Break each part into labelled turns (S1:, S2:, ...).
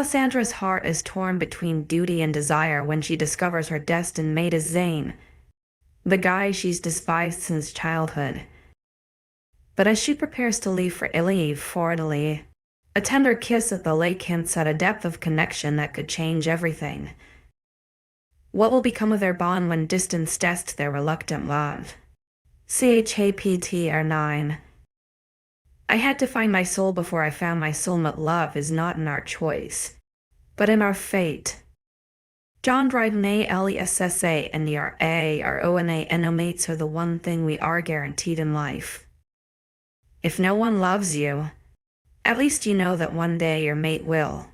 S1: Melisandre's heart is torn between duty and desire when she discovers her destined mate is Zane, the guy she's despised since childhood. But as she prepares to leave for 𝐿𝐿𝐷, a tender kiss at the lake hints at a depth of connection that could change everything. What will become of their bond when distance tests their reluctant love? 𝐶HAPTR9. I had to find my soul before I found my soulmate. Love is not in our choice, but in our fate. John Dryden 𝐿𝐿𝐷 and the 𝐊𝐢𝐬𝐬 mates are the one thing we are guaranteed in life. If no one loves you, at least you know that one day your mate will.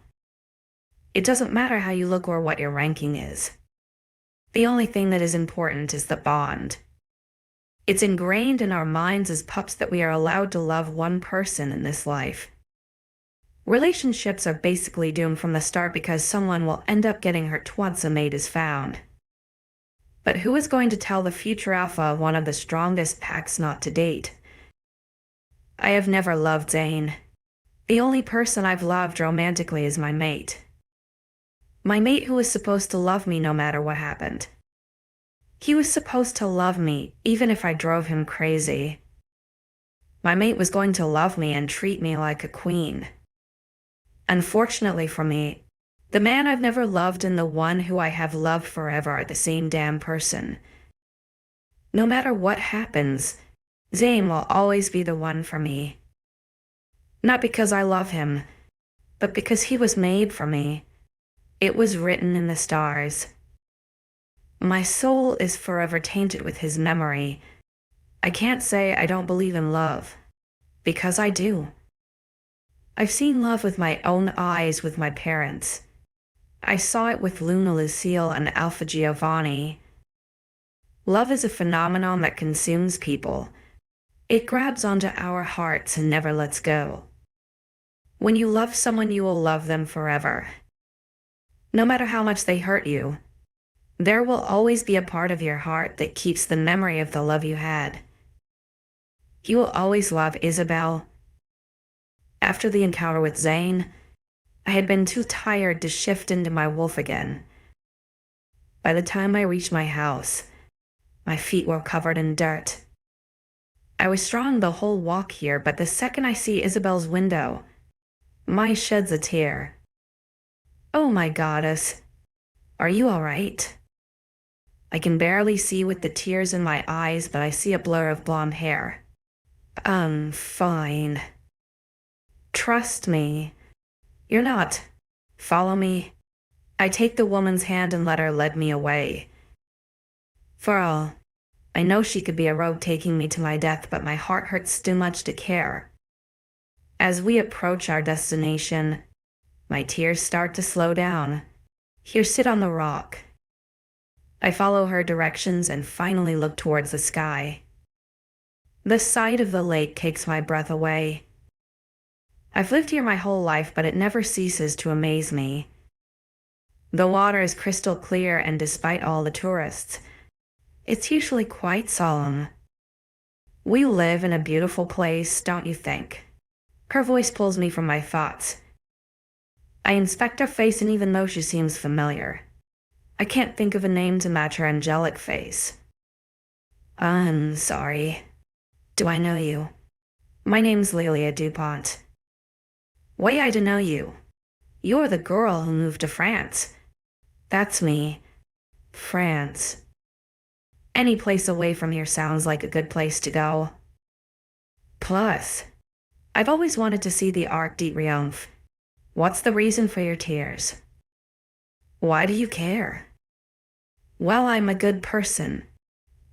S1: It doesn't matter how you look or what your ranking is. The only thing that is important is the bond. It's ingrained in our minds as pups that we are allowed to love one person in this life. Relationships are basically doomed from the start because someone will end up getting hurt once a mate is found. But who is going to tell the future alpha of one of the strongest packs not to date? I have never loved Zane. The only person I've loved romantically is my mate. My mate who was supposed to love me no matter what happened. He was supposed to love me even if I drove him crazy. My mate was going to love me and treat me like a queen. Unfortunately for me, the man I've never loved and the one who I have loved forever are the same damn person. No matter what happens, Zane will always be the one for me. Not because I love him, but because he was made for me. It was written in the stars. My soul is forever tainted with his memory. I can't say I don't believe in love, because I do. I've seen love with my own eyes with my parents. I saw it with Luna Lucille and Alpha Giovanni. Love is a phenomenon that consumes people. It grabs onto our hearts and never lets go. When you love someone, you will love them forever. No matter how much they hurt you, there will always be a part of your heart that keeps the memory of the love you had. You will always love Isabel. After the encounter with Zane, I had been too tired to shift into my wolf again. By the time I reached my house, my feet were covered in dirt. I was strong the whole walk here, but the second I see Isabel's window, my sheds a tear. Oh my goddess, are you all right? I can barely see with the tears in my eyes, but I see a blur of blonde hair. I'm fine. Trust me. You're not. Follow me. I take the woman's hand and let her lead me away. For all I know, she could be a rogue taking me to my death, but my heart hurts too much to care. As we approach our destination, my tears start to slow down. Here, sit on the rock. I follow her directions and finally look towards the sky. The sight of the lake takes my breath away. I've lived here my whole life, but it never ceases to amaze me. The water is crystal clear, and despite all the tourists, it's usually quite solemn. We live in a beautiful place, don't you think? Her voice pulls me from my thoughts. I inspect her face, and even though she seems familiar, I can't think of a name to match her angelic face. I'm sorry. Do I know you? My name's 𝐊𝐢𝐬𝐑 𝐷uPont. Way I to know you. You're the girl who moved to France. That's me. France. Any place away from here sounds like a good place to go. Plus, I've always wanted to see the Arc de Triomphe. What's the reason for your tears? Why do you care? Well, I'm a good person,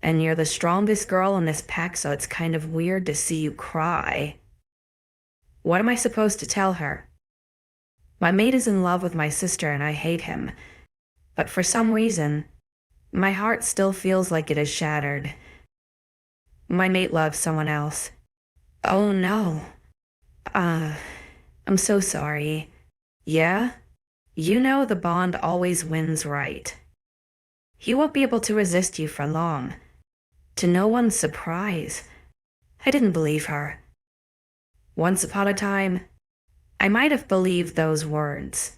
S1: and you're the strongest girl in this pack, so it's kind of weird to see you cry. What am I supposed to tell her? My mate is in love with my sister and I hate him, but for some reason, my heart still feels like it is shattered. My mate loves someone else. Oh no. I'm so sorry. Yeah? You know the bond always wins, right? He won't be able to resist you for long. To no one's surprise, I didn't believe her. Once upon a time, I might have believed those words.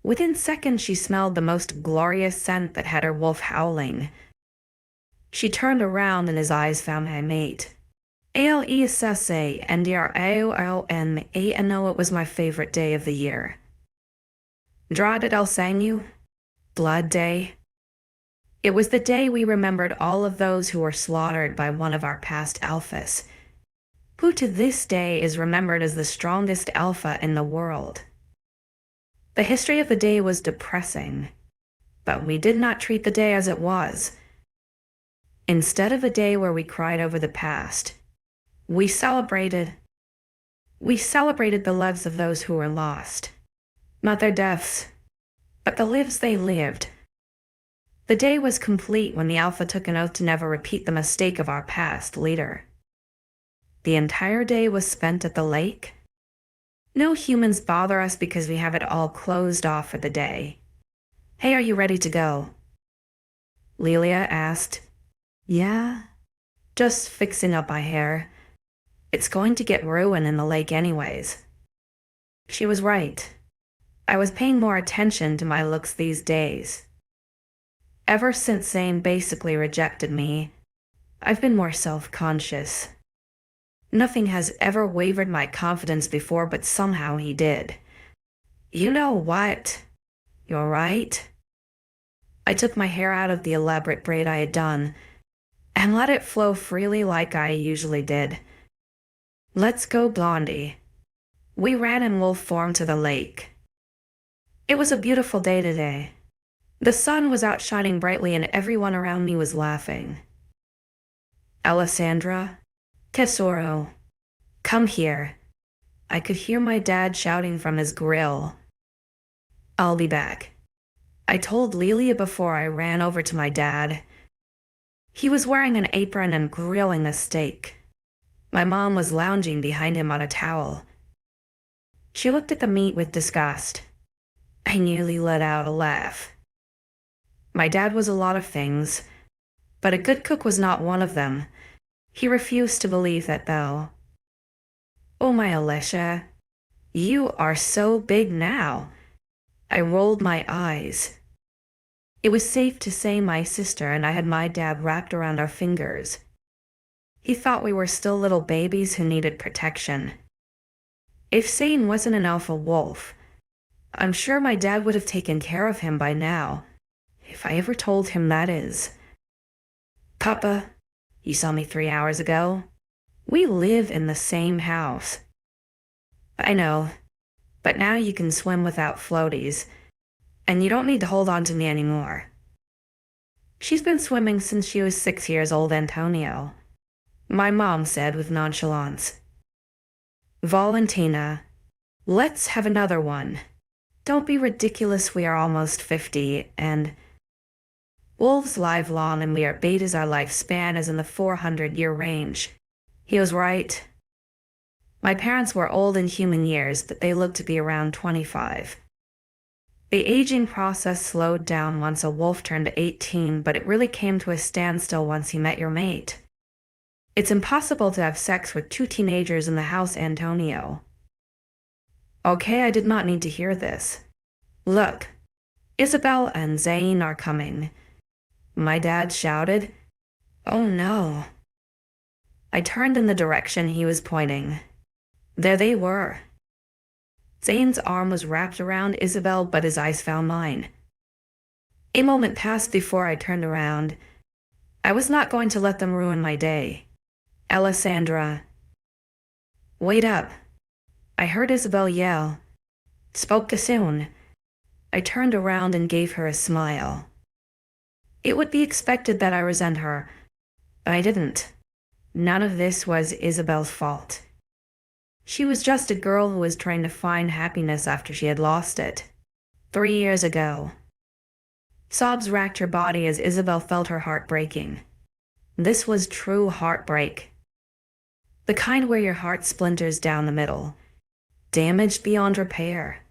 S1: Within seconds, she smelled the most glorious scent that had her wolf howling. She turned around and his eyes found my mate. 𝐿𝐿𝐬𝐧𝐠 𝐑𝐿𝐢𝐬𝐻 and know it was my favorite day of the year. 𝐷𝐻𝐻 Blood Day. It was the day we remembered all of those who were slaughtered by one of our past alphas, who to this day is remembered as the strongest alpha in the world. The history of the day was depressing, but we did not treat the day as it was. Instead of a day where we cried over the past, we celebrated the lives of those who were lost. Not their deaths, but the lives they lived. The day was complete when the Alpha took an oath to never repeat the mistake of our past leader. The entire day was spent at the lake. No humans bother us because we have it all closed off for the day. Hey, are you ready to go? Lilia asked. Yeah, just fixing up my hair. It's going to get ruined in the lake anyways. She was right. I was paying more attention to my looks these days. Ever since Zane basically rejected me, I've been more self-conscious. Nothing has ever wavered my confidence before, but somehow he did. You know what? You're right. I took my hair out of the elaborate braid I had done and let it flow freely like I usually did. Let's go, Blondie. We ran in wolf form to the lake. It was a beautiful day today. The sun was out shining brightly and everyone around me was laughing. Alessandra, Tesoro, come here. I could hear my dad shouting from his grill. I'll be back. I told Lilia before I ran over to my dad. He was wearing an apron and grilling a steak. My mom was lounging behind him on a towel. She looked at the meat with disgust. I nearly let out a laugh. My dad was a lot of things, but a good cook was not one of them. He refused to believe that, though. Oh my Alicia, you are so big now. I rolled my eyes. It was safe to say my sister and I had my dad wrapped around our fingers. He thought we were still little babies who needed protection. If Zane wasn't an alpha wolf, I'm sure my dad would have taken care of him by now, if I ever told him that is. Papa, you saw me 3 hours ago. We live in the same house. I know, but now you can swim without floaties, and you don't need to hold on to me anymore. She's been swimming since she was 6 years old, Antonio, my mom said with nonchalance. Valentina, let's have another one. Don't be ridiculous, we are almost 50, and wolves live long and we are betas, our lifespan is in the 400-year range. He was right. My parents were old in human years, but they looked to be around 25. The aging process slowed down once a wolf turned 18, but it really came to a standstill once he met your mate. It's impossible to have sex with 2 teenagers in the house, Antonio. Okay, I did not need to hear this. Look, Isabel and Zane are coming. My dad shouted. Oh no. I turned in the direction he was pointing. There they were. Zane's arm was wrapped around Isabel, but his eyes found mine. A moment passed before I turned around. I was not going to let them ruin my day. Alessandra. Wait up. I heard Isabel yell. Spoke too soon. I turned around and gave her a smile. It would be expected that I resent her, but I didn't. None of this was Isabel's fault. She was just a girl who was trying to find happiness after she had lost it. 3 years ago. Sobs racked her body as Isabel felt her heart breaking. This was true heartbreak. The kind where your heart splinters down the middle. Damaged beyond repair.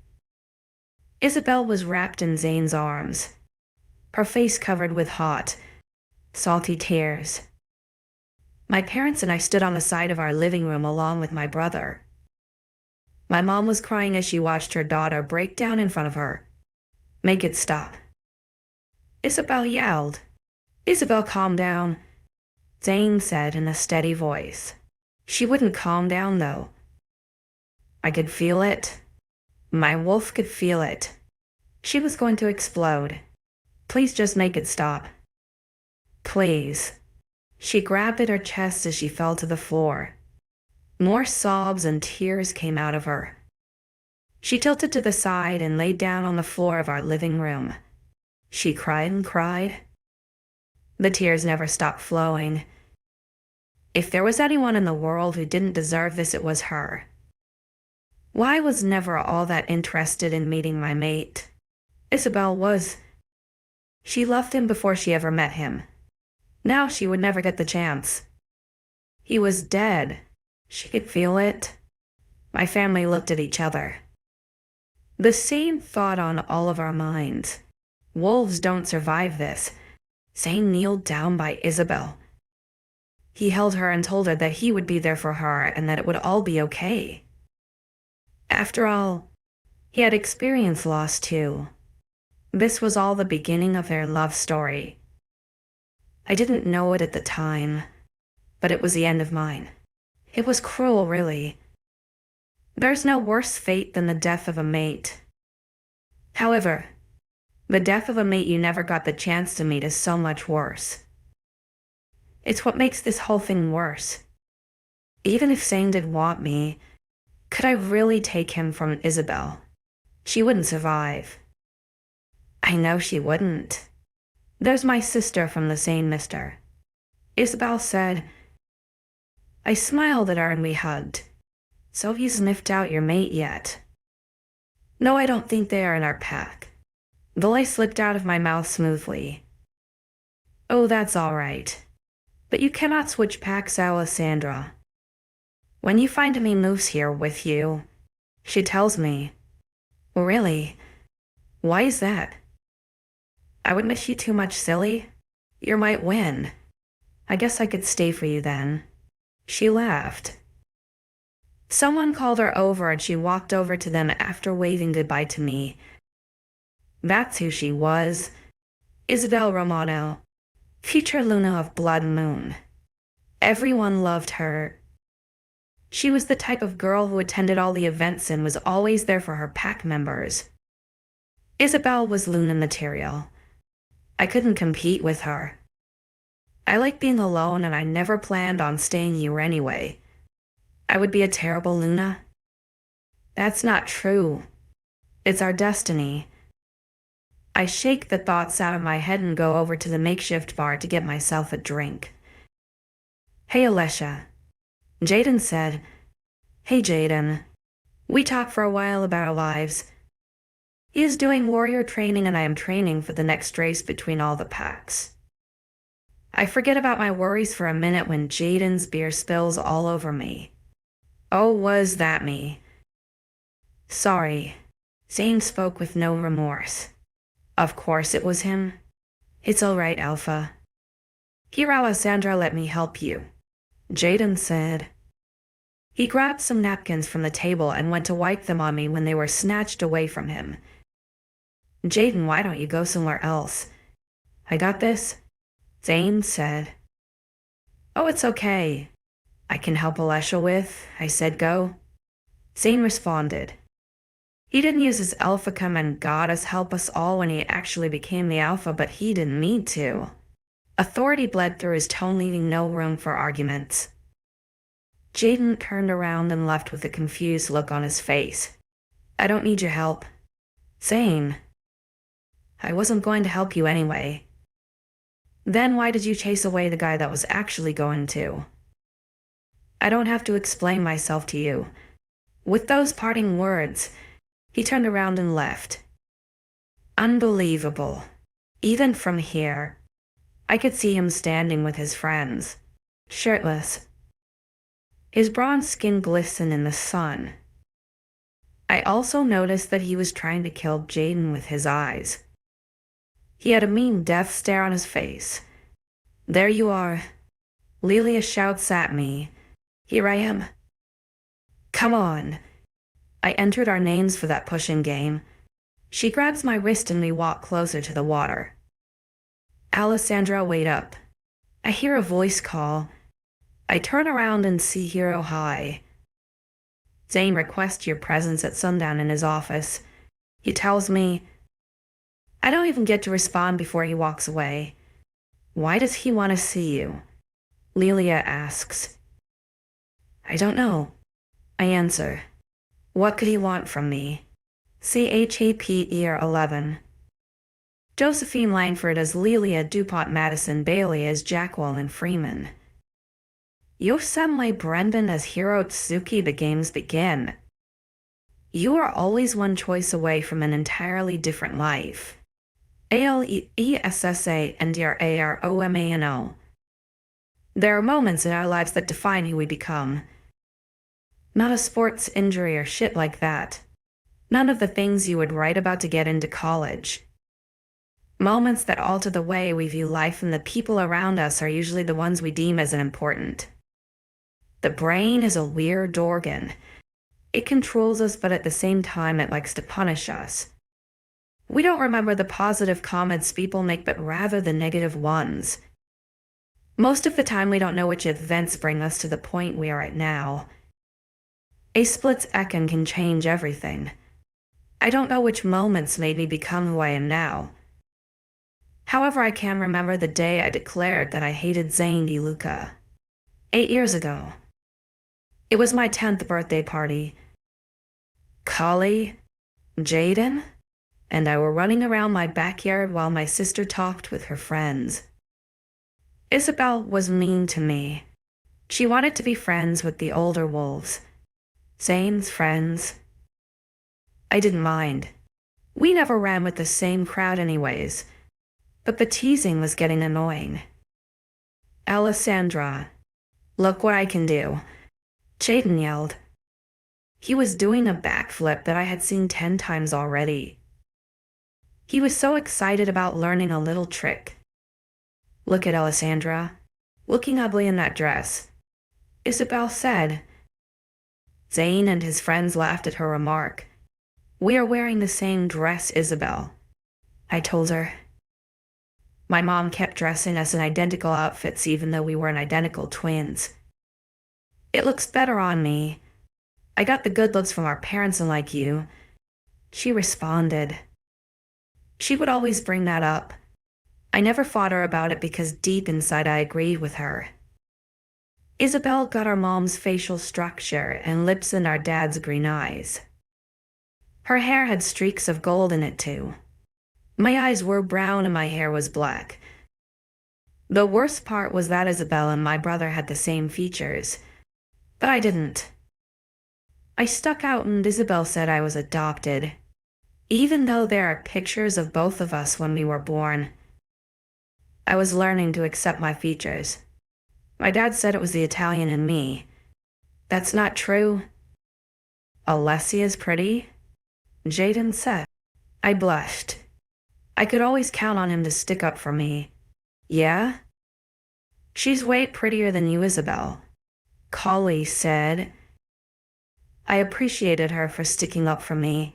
S1: Isabel was wrapped in Zane's arms, her face covered with hot, salty tears. My parents and I stood on the side of our living room along with my brother. My mom was crying as she watched her daughter break down in front of her. Make it stop. 𝐈𝐴𝐿 yelled. 𝐿𝐴𝐵EL, calm down, Zane said in a steady voice. She wouldn't calm down, though. I could feel it. My wolf could feel it. She was going to explode. Please just make it stop. Please. She grabbed at her chest as she fell to the floor. More sobs and tears came out of her. She tilted to the side and laid down on the floor of our living room. She cried and cried. The tears never stopped flowing. If there was anyone in the world who didn't deserve this, it was her. Why was never all that interested in meeting my mate? 𝐴𝐵EL was. She loved him before she ever met him. Now she would never get the chance. He was dead. She could feel it. My family looked at each other. The same thought on all of our minds. Wolves don't survive this. Zane kneeled down by 𝐴𝐴𝐵EL. He held her and told her that he would be there for her and that it would all be okay. After all, he had experienced loss too. This was all the beginning of their love story. I didn't know it at the time, but it was the end of mine. It was cruel, really. There's no worse fate than the death of a mate. However, the death of a mate you never got the chance to meet is so much worse. It's what makes this whole thing worse. Even if Zane did want me, could I really take him from 𝐴𝐴𝐵EL? She wouldn't survive. I know she wouldn't. There's my sister from the same mister. 𝐴𝐴𝐵EL said. I smiled at her and we hugged. So you sniffed out your mate yet? No, I don't think they are in our pack. The lie slipped out of my mouth smoothly. Oh, that's all right. But you cannot switch packs, Alessandra. When you find me moose here with you, she tells me. Really? Why is that? I would miss you too much, silly. You might win. I guess I could stay for you then. She laughed. Someone called her over and she walked over to them after waving goodbye to me. That's who she was. Isabel Romano, future Luna of Blood Moon. Everyone loved her. She was the type of girl who attended all the events and was always there for her pack members. 𝐴𝐴𝐵EL was Luna material. I couldn't compete with her. I like being alone and I never planned on staying here anyway. I would be a terrible Luna. That's not true. It's our destiny. I shake the thoughts out of my head and go over to the makeshift bar to get myself a drink. Hey, Alessia. Jaden said. Hey, Jaden. We talked for a while about our lives. He is doing warrior training and I am training for the next race between all the packs. I forget about my worries for a minute when Jaden's beer spills all over me. Oh, was that me? Sorry. Zane spoke with no remorse. Of course it was him. It's all right, Alpha. Here, Alessandra, let me help you, Jaden said. He grabbed some napkins from the table and went to wipe them on me when they were snatched away from him. Jaden, why don't you go somewhere else? I got this, Zane said. Oh, it's okay. I can help Alessia with, I said go. Zane responded. He didn't use his alpha command goddess help us all when he actually became the alpha, but he didn't need to. Authority bled through his tone, leaving no room for arguments. Jaden turned around and left with a confused look on his face. I don't need your help. Zane. I wasn't going to help you anyway. Then why did you chase away the guy that was actually going to? I don't have to explain myself to you. With those parting words, he turned around and left. Unbelievable. Even from here, I could see him standing with his friends, shirtless. His bronze skin glistened in the sun. I also noticed that he was trying to kill Jaden with his eyes. He had a mean death stare on his face. There you are. Lilia shouts at me. Here I am. Come on. I entered our names for that pushing game. She grabs my wrist and we walk closer to the water. "Alessandra, wait up." I hear a voice call. I turn around and see Hero High. Zane requests your presence at sundown in his office. He tells me. I don't even get to respond before he walks away. "Why does he want to see you?" Lilia asks. "I don't know," I answer. "What could he want from me?" 𝐶HAPER11. Josephine Langford as Lilia DuPont Madison Bailey as Jacqueline and Freeman. Yosemite Brendan as 𝐊𝐢𝐧𝐠 The games begin. You are always one choice away from an entirely different life. 𝐿𝐿𝑒𝐴SANDRAROMANO. There are moments in our lives that define who we become. Not a sports injury or shit like that. None of the things you would write about to get into college. Moments that alter the way we view life, and the people around us are usually the ones we deem as important. The brain is a weird organ. It controls us, but at the same time it likes to punish us. We don't remember the positive comments people make, but rather the negative ones. Most of the time we don't know which events bring us to the point we are at now. A split second can change everything. I don't know which moments made me become who I am now. However, I can remember the day I declared that I hated Zane DeLuca. 8 years ago. It was my 10th birthday party. Kali, Jaden, and I were running around my backyard while my sister talked with her friends. Isabel was mean to me. She wanted to be friends with the older wolves. Zane's friends. I didn't mind. We never ran with the same crowd anyways. But the teasing was getting annoying. "Alessandra, look what I can do," Jaden yelled. He was doing a backflip that I had seen 10 times already. He was so excited about learning a little trick. "Look at Alessandra, looking ugly in that dress," Isabel said. Zane and his friends laughed at her remark. "We are wearing the same dress, Isabel," I told her. My mom kept dressing us in identical outfits even though we weren't identical twins. "It looks better on me. I got the good looks from our parents unlike you," she responded. She would always bring that up. I never fought her about it because deep inside I agreed with her. Isabel got our mom's facial structure and lips and our dad's green eyes. Her hair had streaks of gold in it too. My eyes were brown and my hair was black. The worst part was that Isabel and my brother had the same features, but I didn't. I stuck out and Isabel said I was adopted, even though there are pictures of both of us when we were born. I was learning to accept my features. My dad said it was the Italian in me. That's not true. "Alessia's pretty," Jaden said. I blushed. I could always count on him to stick up for me. "Yeah? She's way prettier than you, Isabel," Kali said. I appreciated her for sticking up for me,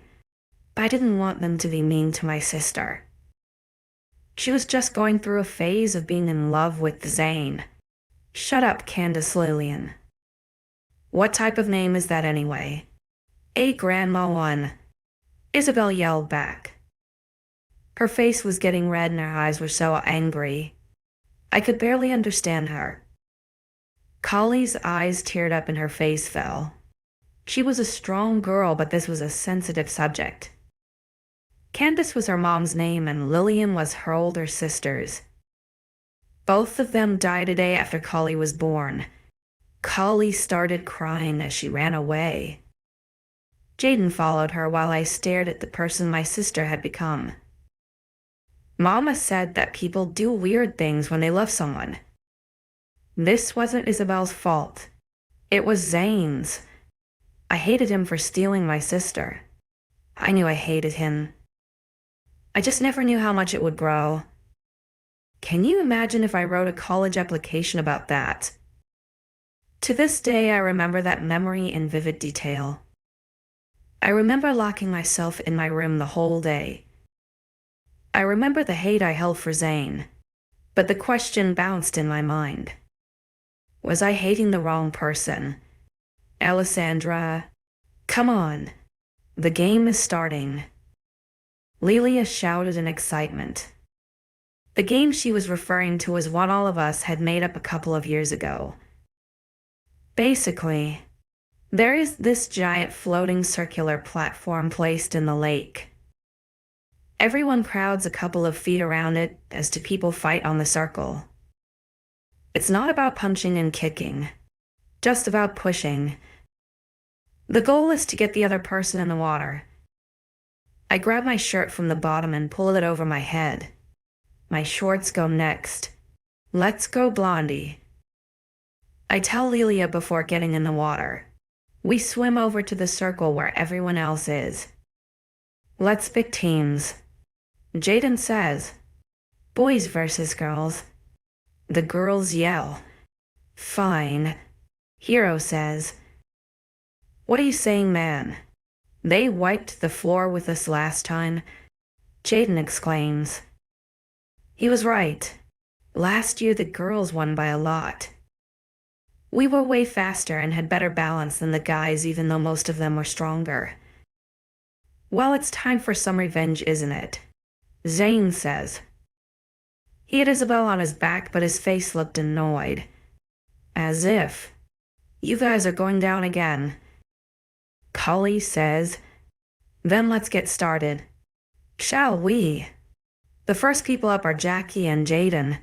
S1: but I didn't want them to be mean to my sister. She was just going through a phase of being in love with Zane. "Shut up, Candace Lillian." "What type of name is that anyway?" "A grandma one," Isabel yelled back. Her face was getting red and her eyes were so angry. I could barely understand her. Kali's eyes teared up and her face fell. She was a strong girl, but this was a sensitive subject. Candace was her mom's name and Lillian was her older sister's. Both of them died a day after Kali was born. Kali started crying as she ran away. Jaden followed her while I stared at the person my sister had become. Mama said that people do weird things when they love someone. This wasn't Isabel's fault. It was Zane's. I hated him for stealing my sister. I knew I hated him. I just never knew how much it would grow. Can you imagine if I wrote a college application about that? To this day, I remember that memory in vivid detail. I remember locking myself in my room the whole day. I remember the hate I held for Zane, but the question bounced in my mind. Was I hating the wrong person? Alessandra, come on. The game is starting. 𝐿𝐤 shouted in excitement. The game she was referring to was one all of us had made up a couple of years ago. Basically, there is this giant floating circular platform placed in the lake. Everyone crowds a couple of feet around it as two people fight on the circle. It's not about punching and kicking, just about pushing. The goal is to get the other person in the water. I grab my shirt from the bottom and pull it over my head. My shorts go next. Let's go, Blondie. I tell 𝐿𝐤 before getting in the water. We swim over to the circle where everyone else is. Let's pick teams. Jaden says, boys versus girls. The girls yell. Fine. Hero says, what are you saying, man? They wiped the floor with us last time. Jaden exclaims. He was right. Last year the girls won by a lot. We were way faster and had better balance than the guys, even though most of them were stronger. Well, it's time for some revenge, isn't it? Zane says. He had Isabel on his back, but his face looked annoyed. As if. You guys are going down again. �𝐤𝐳 says. Then let's get started. Shall we? The first people up are Jackie and Jaden.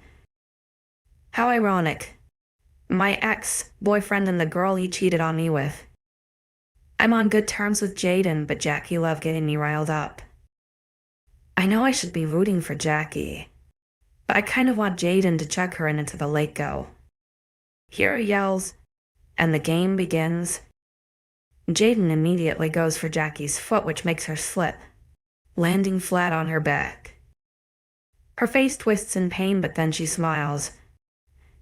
S1: How ironic. My ex-boyfriend and the girl he cheated on me with. I'm on good terms with Jaden, but Jackie loved getting me riled up. I know I should be rooting for Jackie, but I kind of want Jaden to chuck her into the lake go. Hero yells, and the game begins. Jaden immediately goes for Jackie's foot, which makes her slip, landing flat on her back. Her face twists in pain, but then she smiles.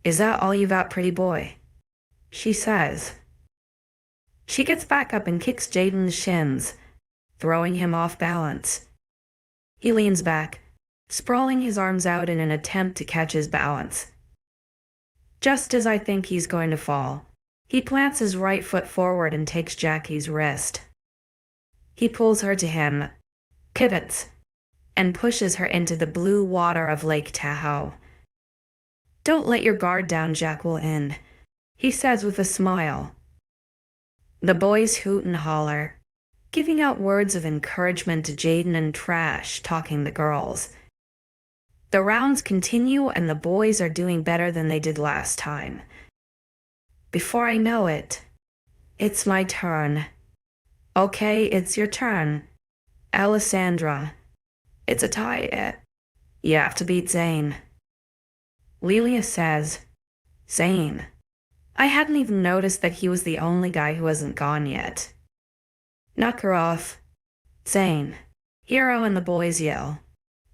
S1: Is that all you've got, pretty boy? She says. She gets back up and kicks Jaden's shins, throwing him off balance. He leans back, sprawling his arms out in an attempt to catch his balance. Just as I think he's going to fall, he plants his right foot forward and takes Jackie's wrist. He pulls her to him, pivots, and pushes her into the blue water of Lake Tahoe. Don't let your guard down, Jacqueline, he says with a smile. The boys hoot and holler, giving out words of encouragement to Jaden and trash-talking the girls. The rounds continue and the boys are doing better than they did last time. Before I know it, it's my turn. Okay, it's your turn. Alessandra. It's a tie. You have to beat Zane. 𝐿𝐤 says, Zane. I hadn't even noticed that he was the only guy who hasn't gone yet. Knock her off. Zane. Hero and the boys yell.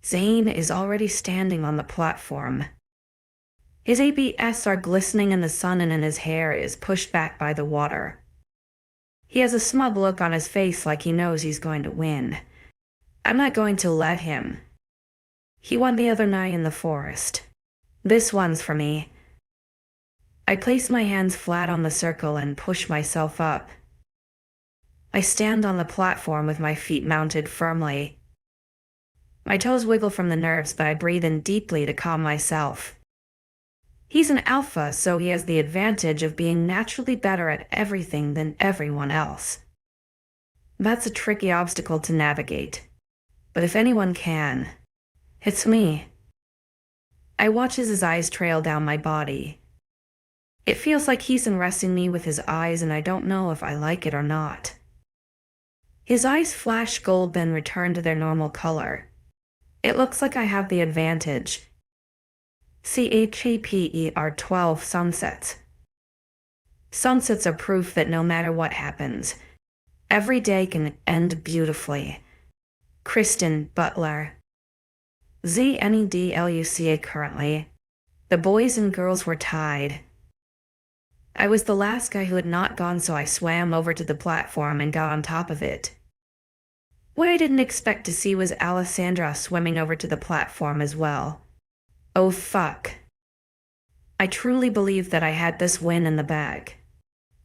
S1: Zane is already standing on the platform. His ABS are glistening in the sun and his hair is pushed back by the water. He has a smug look on his face like he knows he's going to win. I'm not going to let him. He won the other night in the forest. This one's for me. I place my hands flat on the circle and push myself up. I stand on the platform with my feet mounted firmly. My toes wiggle from the nerves, but I breathe in deeply to calm myself. He's an alpha, so he has the advantage of being naturally better at everything than everyone else. That's a tricky obstacle to navigate. But if anyone can, it's me. I watch as his eyes trail down my body. It feels like he's undressing me with his eyes, and I don't know if I like it or not. His eyes flash gold, then return to their normal color. It looks like I have the advantage. CHAPER 12 sunsets. Sunsets are proof that no matter what happens, every day can end beautifully. Kristen Butler. 𝐶NEDLUCA currently. The boys and girls were tied. I was the last guy who had not gone, so I swam over to the platform and got on top of it. What I didn't expect to see was Alessandra swimming over to the platform as well. Oh fuck. I truly believed that I had this win in the bag.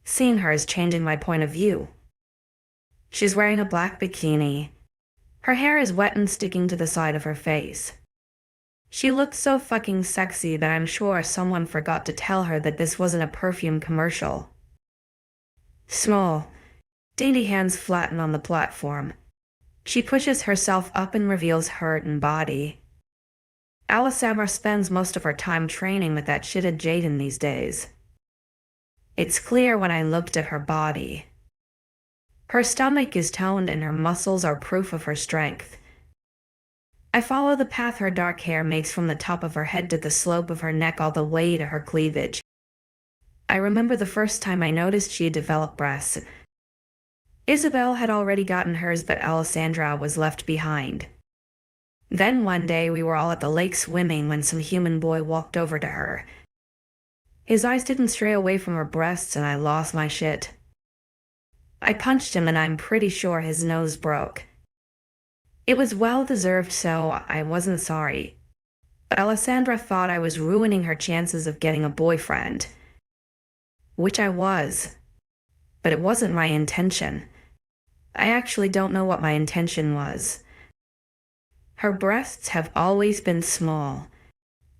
S1: Seeing her is changing my point of view. She's wearing a black bikini. Her hair is wet and sticking to the side of her face. She looked so fucking sexy that I'm sure someone forgot to tell her that this wasn't a perfume commercial. Small, dainty hands flatten on the platform. She pushes herself up and reveals her body. 𝐿𝐴 spends most of her time training with that shithead Jaden these days. It's clear when I looked at her body. Her stomach is toned and her muscles are proof of her strength. I follow the path her dark hair makes from the top of her head to the slope of her neck all the way to her cleavage. I remember the first time I noticed she had developed breasts. Isabel had already gotten hers, but Alessandra was left behind. Then one day we were all at the lake swimming when some human boy walked over to her. His eyes didn't stray away from her breasts and I lost my shit. I punched him and I'm pretty sure his nose broke. It was well deserved, so I wasn't sorry. But Alessandra thought I was ruining her chances of getting a boyfriend. Which I was. But it wasn't my intention. I actually don't know what my intention was. Her breasts have always been small.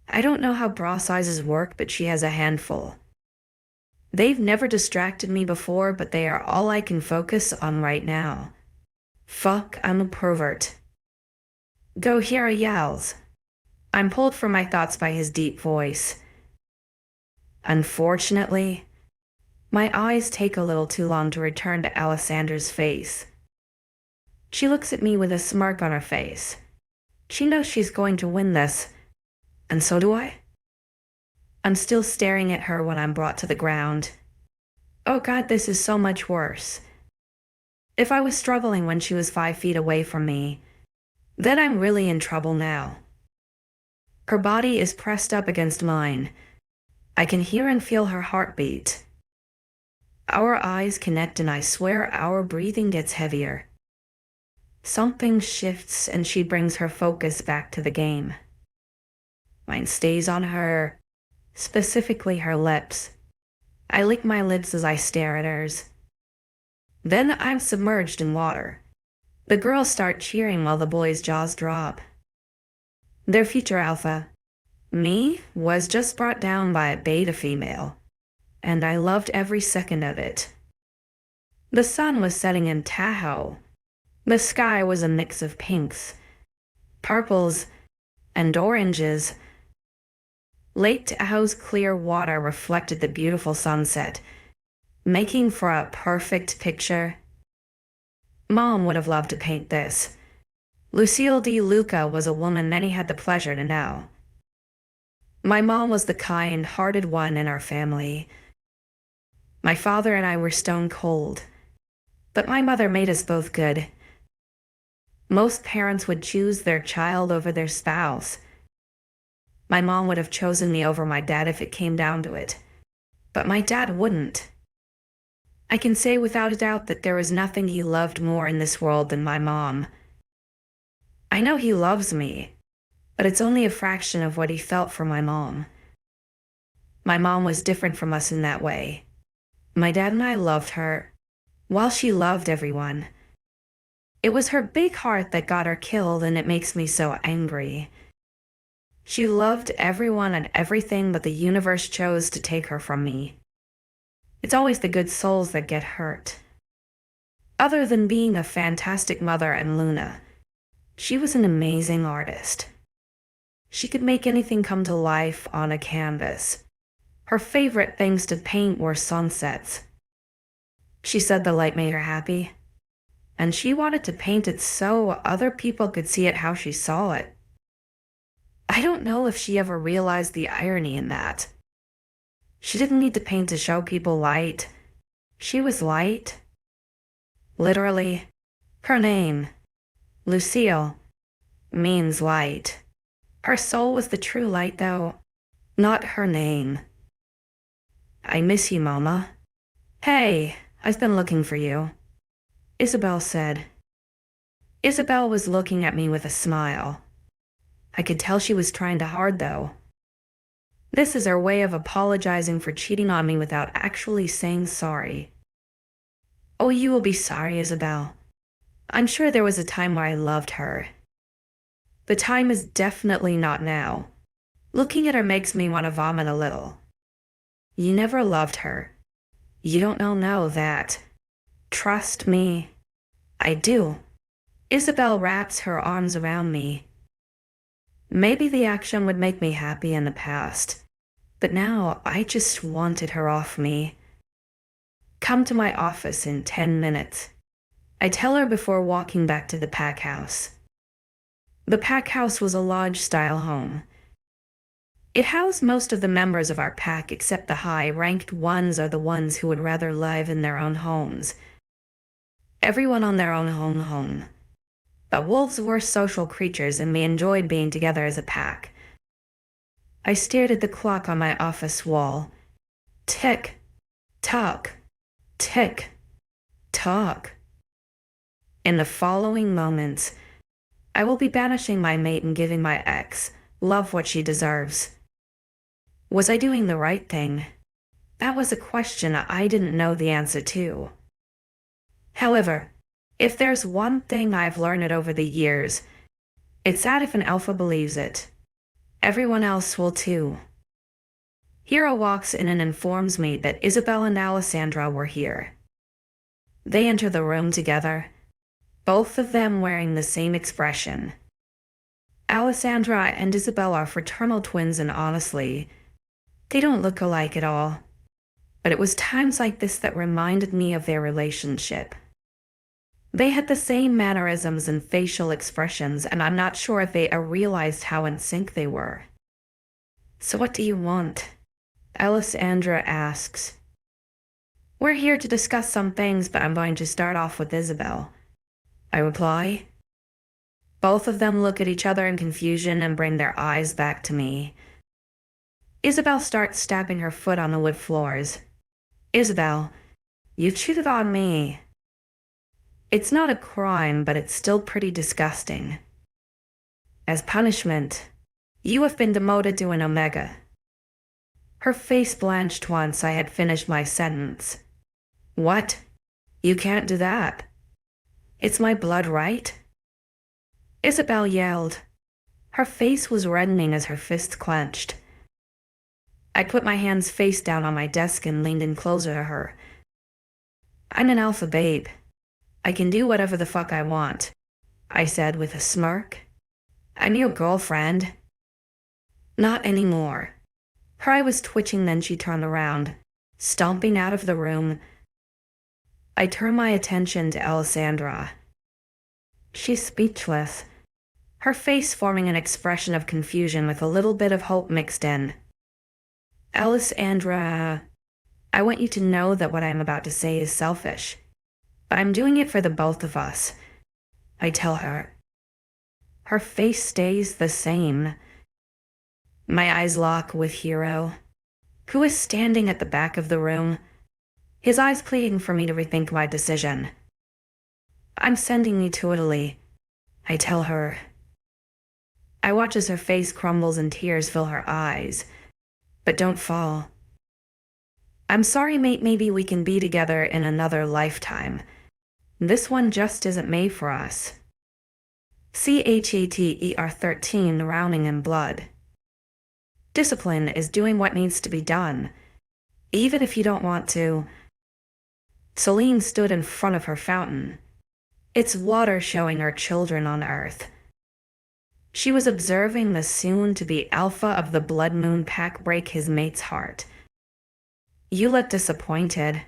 S1: I don't know how bra sizes work, but she has a handful. They've never distracted me before, but they are all I can focus on right now. Fuck, I'm a pervert. 𝐏𝐤𝐳. I'm pulled from my thoughts by his deep voice. Unfortunately, my eyes take a little too long to return to Alessandra's face. She looks at me with a smirk on her face. She knows she's going to win this, and so do I. I'm still staring at her when I'm brought to the ground. Oh God, this is so much worse. If I was struggling when she was 5 feet away from me, then I'm really in trouble now. Her body is pressed up against mine. I can hear and feel her heartbeat. Our eyes connect and I swear our breathing gets heavier. Something shifts and she brings her focus back to the game. Mine stays on her, specifically her lips. I lick my lips as I stare at hers. Then I'm submerged in water. The girls start cheering while the boys' jaws drop. Their future alpha, me, was just brought down by a beta female, and I loved every second of it. The sun was setting in Tahoe. The sky was a mix of pinks, purples, and oranges. Lake Tahoe's clear water reflected the beautiful sunset, making for a perfect picture. Mom would have loved to paint this. Lucille D. Luca was a woman many had the pleasure to know. My mom was the kind-hearted one in our family. My father and I were stone cold, but my mother made us both good. Most parents would choose their child over their spouse. My mom would have chosen me over my dad if it came down to it, but my dad wouldn't. I can say without a doubt that there was nothing he loved more in this world than my mom. I know he loves me, but it's only a fraction of what he felt for my mom. My mom was different from us in that way. My dad and I loved her, while she loved everyone. It was her big heart that got her killed, and it makes me so angry. She loved everyone and everything, but the universe chose to take her from me. It's always the good souls that get hurt. Other than being a fantastic mother and Luna, she was an amazing artist. She could make anything come to life on a canvas. Her favorite things to paint were sunsets. She said the light made her happy, and she wanted to paint it so other people could see it how she saw it. I don't know if she ever realized the irony in that. She didn't need to paint to show people light. She was light. Literally, her name, Lucille, means light. Her soul was the true light, though, not her name. I miss you, Mama. Hey, I've been looking for you, Isabel said. Isabel was looking at me with a smile. I could tell she was trying to hard, though. This is her way of apologizing for cheating on me without actually saying sorry. Oh, you will be sorry, Isabel. I'm sure there was a time where I loved her. The time is definitely not now. Looking at her makes me want to vomit a little. You never loved her. You don't know that. Trust me. I do. Isabel wraps her arms around me. Maybe the action would make me happy in the past, but now I just wanted her off me. Come to my office in 10 minutes. I tell her before walking back to the pack house. The pack house was a lodge-style home. It housed most of the members of our pack except the high-ranked ones or the ones who would rather live in their own homes. Everyone on their own home. But wolves were social creatures and we enjoyed being together as a pack. I stared at the clock on my office wall. Tick, tock, tick, tock. In the following moments, I will be banishing my mate and giving my ex-love what she deserves. Was I doing the right thing? That was a question I didn't know the answer to. However, if there's one thing I've learned over the years, it's that if an alpha believes it, everyone else will too. Hero walks in and informs me that Isabel and Alessandra were here. They enter the room together, both of them wearing the same expression. Alessandra and Isabel are fraternal twins and honestly, they don't look alike at all. But it was times like this that reminded me of their relationship. They had the same mannerisms and facial expressions, and I'm not sure if they realized how in sync they were. So what do you want? Alessandra asks. We're here to discuss some things, but I'm going to start off with Isabel. I reply. Both of them look at each other in confusion and bring their eyes back to me. Isabel starts stamping her foot on the wood floors. Isabel, you've cheated on me. It's not a crime, but it's still pretty disgusting. As punishment, you have been demoted to an Omega. Her face blanched once I had finished my sentence. What? You can't do that. It's my blood right? Isabel yelled. Her face was reddening as her fist clenched. I put my hands face down on my desk and leaned in closer to her. I'm an alpha babe. I can do whatever the fuck I want, I said with a smirk. I'm your girlfriend. Not anymore. Her eye was twitching, then she turned around, stomping out of the room. I turned my attention to Alessandra. She's speechless, her face forming an expression of confusion with a little bit of hope mixed in. Alessandra, I want you to know that what I'm about to say is selfish. But I'm doing it for the both of us, I tell her. Her face stays the same. My eyes lock with Hero, who is standing at the back of the room, his eyes pleading for me to rethink my decision. I'm sending you to Italy, I tell her. I watch as her face crumbles and tears fill her eyes, but don't fall. I'm sorry, mate, maybe we can be together in another lifetime. This one just isn't made for us. 𝐶HETER13 drowning in blood. Discipline is doing what needs to be done, even if you don't want to. Celine stood in front of her fountain, its water showing her children on earth. She was observing the soon-to-be alpha of the Blood Moon pack break his mate's heart. You look disappointed.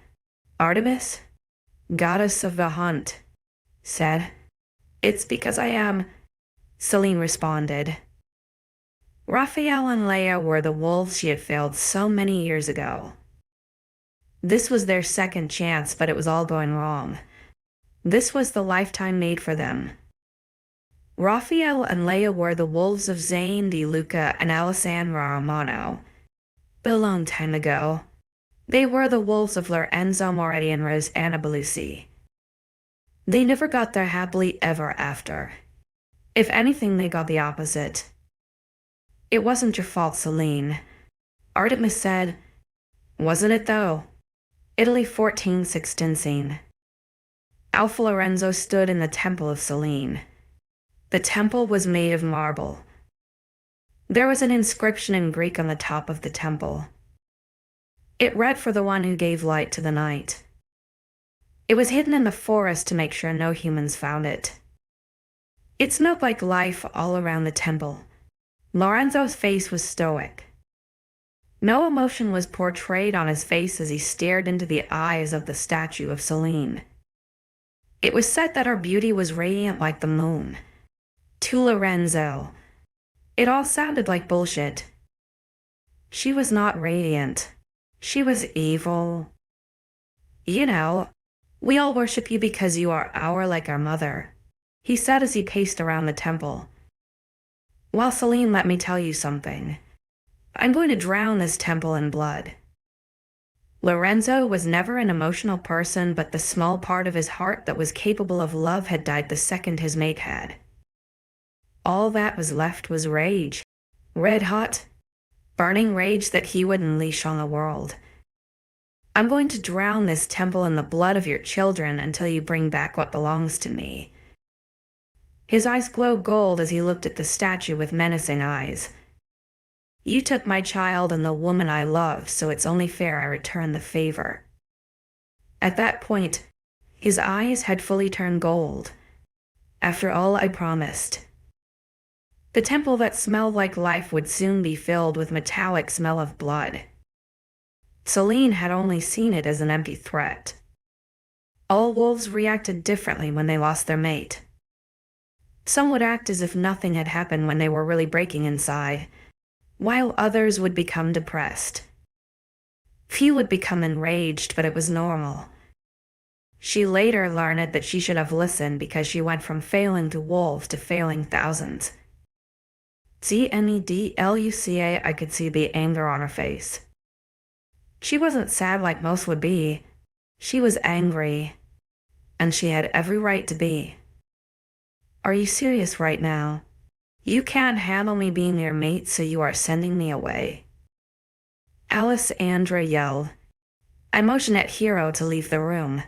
S1: Artemis, goddess of the hunt, said. It's because I am, Celine responded. Raphael and Leia were the wolves she had failed so many years ago. This was their second chance, but it was all going wrong. This was the lifetime made for them. Raphael and Leia were the wolves of Zane, DeLuca, and Alessandra Romano. But a long time ago, they were the wolves of Lorenzo Moretti and Rose Anna Belusi. They never got their happily ever after. If anything, they got the opposite. It wasn't your fault, Celine. Artemis said. Wasn't it though? Italy 1416 scene. Alpha Lorenzo stood in the temple of Celine. The temple was made of marble. There was an inscription in Greek on the top of the temple. It read, "For the one who gave light to the night." It was hidden in the forest to make sure no humans found it. It smelled like life all around the temple. Lorenzo's face was stoic. No emotion was portrayed on his face as he stared into the eyes of the statue of Celine. It was said that her beauty was radiant like the moon. To Lorenzo, it all sounded like bullshit. She was not radiant. She was evil. You know, we all worship you because you are like our mother, he said as he paced around the temple. Well, Celine, let me tell you something. I'm going to drown this temple in blood. Lorenzo was never an emotional person, but the small part of his heart that was capable of love had died the second his mate had. All that was left was rage. Red hot, burning rage that he would unleash on the world. I'm going to drown this temple in the blood of your children until you bring back what belongs to me. His eyes glowed gold as he looked at the statue with menacing eyes. You took my child and the woman I love, so it's only fair I return the favor. At that point, his eyes had fully turned gold. After all, I promised. The temple that smelled like life would soon be filled with metallic smell of blood. Celine had only seen it as an empty threat. All wolves reacted differently when they lost their mate. Some would act as if nothing had happened when they were really breaking inside, while others would become depressed. Few would become enraged, but it was normal. She later learned that she should have listened because she went from failing to wolves to failing thousands. 𝐶NEDLUCA, I could see the anger on her face. She wasn't sad like most would be. She was angry, and she had every right to be. Are you serious right now? You can't handle me being your mate, so you are sending me away. 𝐿𝐴𝐲𝐿 yelled. I motioned at Hero to leave the room.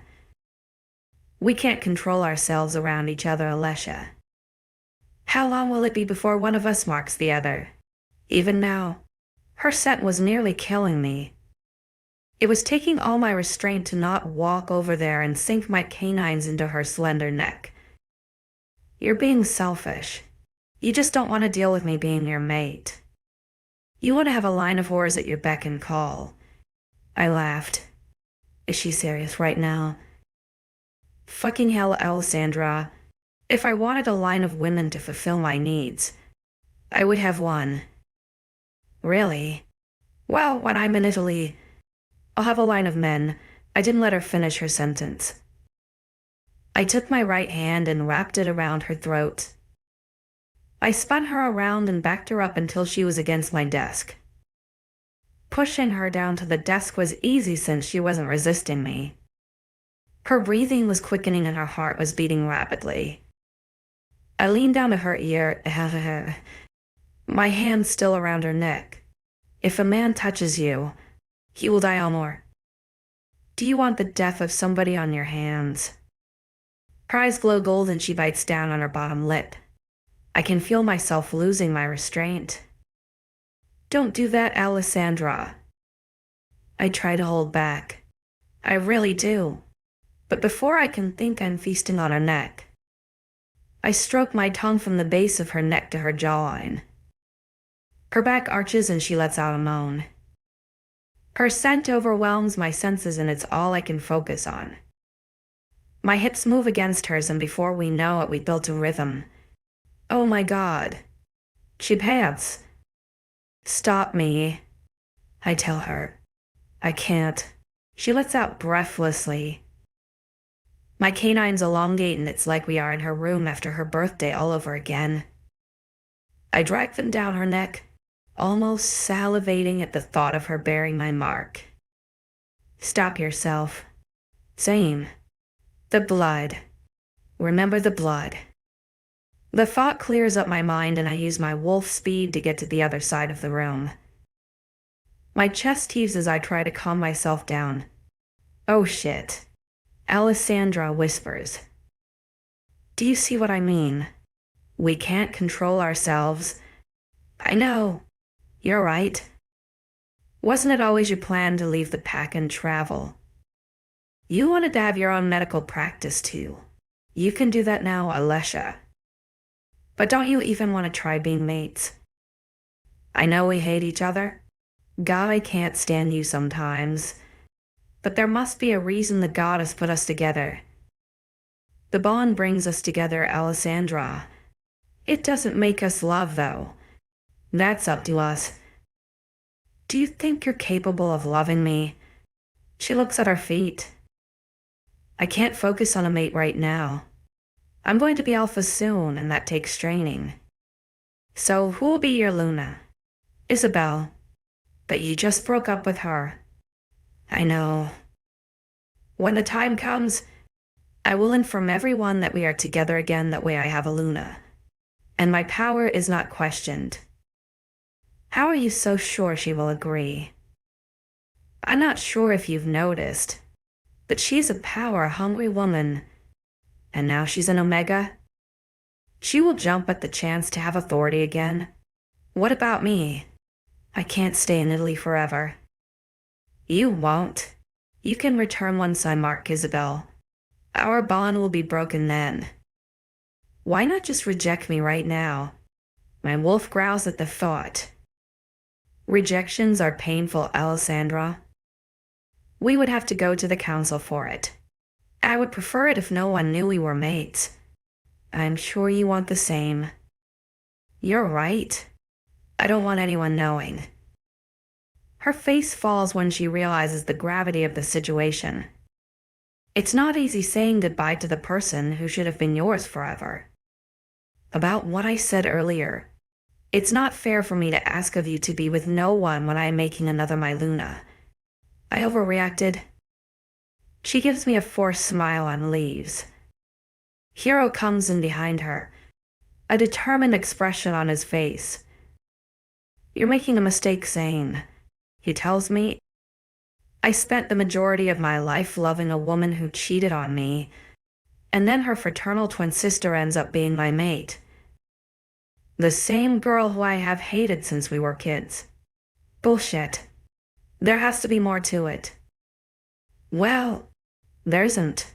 S1: We can't control ourselves around each other, Alessia. How long will it be before one of us marks the other? Even now, her scent was nearly killing me. It was taking all my restraint to not walk over there and sink my canines into her slender neck. You're being selfish. You just don't want to deal with me being your mate. You want to have a line of whores at your beck and call. I laughed. Is she serious right now? Fucking hell, Alessandra. If I wanted a line of women to fulfill my needs, I would have one. Really? Well, when I'm in Italy, I'll have a line of men. I didn't let her finish her sentence. I took my right hand and wrapped it around her throat. I spun her around and backed her up until she was against my desk. Pushing her down to the desk was easy since she wasn't resisting me. Her breathing was quickening and her heart was beating rapidly. I leaned down to her ear, my hand still around her neck. If a man touches you, he will die more. Do you want the death of somebody on your hands? Her eyes glow gold and she bites down on her bottom lip. I can feel myself losing my restraint. Don't do that, Alessandra. I try to hold back. I really do. But before I can think, I'm feasting on her neck. I stroke my tongue from the base of her neck to her jawline. Her back arches and she lets out a moan. Her scent overwhelms my senses and it's all I can focus on. My hips move against hers and before we know it, we built a rhythm. Oh my God. She pants. Stop me. I tell her. I can't. She lets out breathlessly. My canines elongate and it's like we are in her room after her birthday all over again. I drag them down her neck, almost salivating at the thought of her bearing my mark. Stop yourself. Zane. The blood. Remember the blood. The thought clears up my mind and I use my wolf speed to get to the other side of the room. My chest heaves as I try to calm myself down. Oh shit. 𝐿𝐴𝐵 whispers. Do you see what I mean? We can't control ourselves. I know. You're right. Wasn't it always your plan to leave the pack and travel? You wanted to have your own medical practice too. You can do that now, 𝐿𝐴𝐵. But don't you even want to try being mates? I know we hate each other. God, I can't stand you sometimes. But there must be a reason the God has put us together. The bond brings us together, 𝐿𝐴𝐵. It doesn't make us love, though. That's up to us. Do you think you're capable of loving me? She looks at her feet. I can't focus on a mate right now. I'm going to be alpha soon, and that takes training. So who will be your Luna? Isabel. But you just broke up with her. I know. When the time comes, I will inform everyone that we are together again. That way I have a Luna. And my power is not questioned. How are you so sure she will agree? I'm not sure if you've noticed, but she's a power-hungry woman. And now she's an Omega. She will jump at the chance to have authority again. What about me? I can't stay in Italy forever. You won't. You can return once I mark Isabel. Our bond will be broken then. Why not just reject me right now? My wolf growls at the thought. Rejections are painful, 𝐿𝐴𝐵. We would have to go to the council for it. I would prefer it if no one knew we were mates. I'm sure you want the same. You're right. I don't want anyone knowing. Her face falls when she realizes the gravity of the situation. It's not easy saying goodbye to the person who should have been yours forever. About what I said earlier, it's not fair for me to ask of you to be with no one when I am making another my Luna. I overreacted. She gives me a forced smile and leaves. Hero comes in behind her, a determined expression on his face. You're making a mistake, Zane, he tells me. I spent the majority of my life loving a woman who cheated on me, and then her fraternal twin sister ends up being my mate. The same girl who I have hated since we were kids. Bullshit. There has to be more to it. Well, there isn't.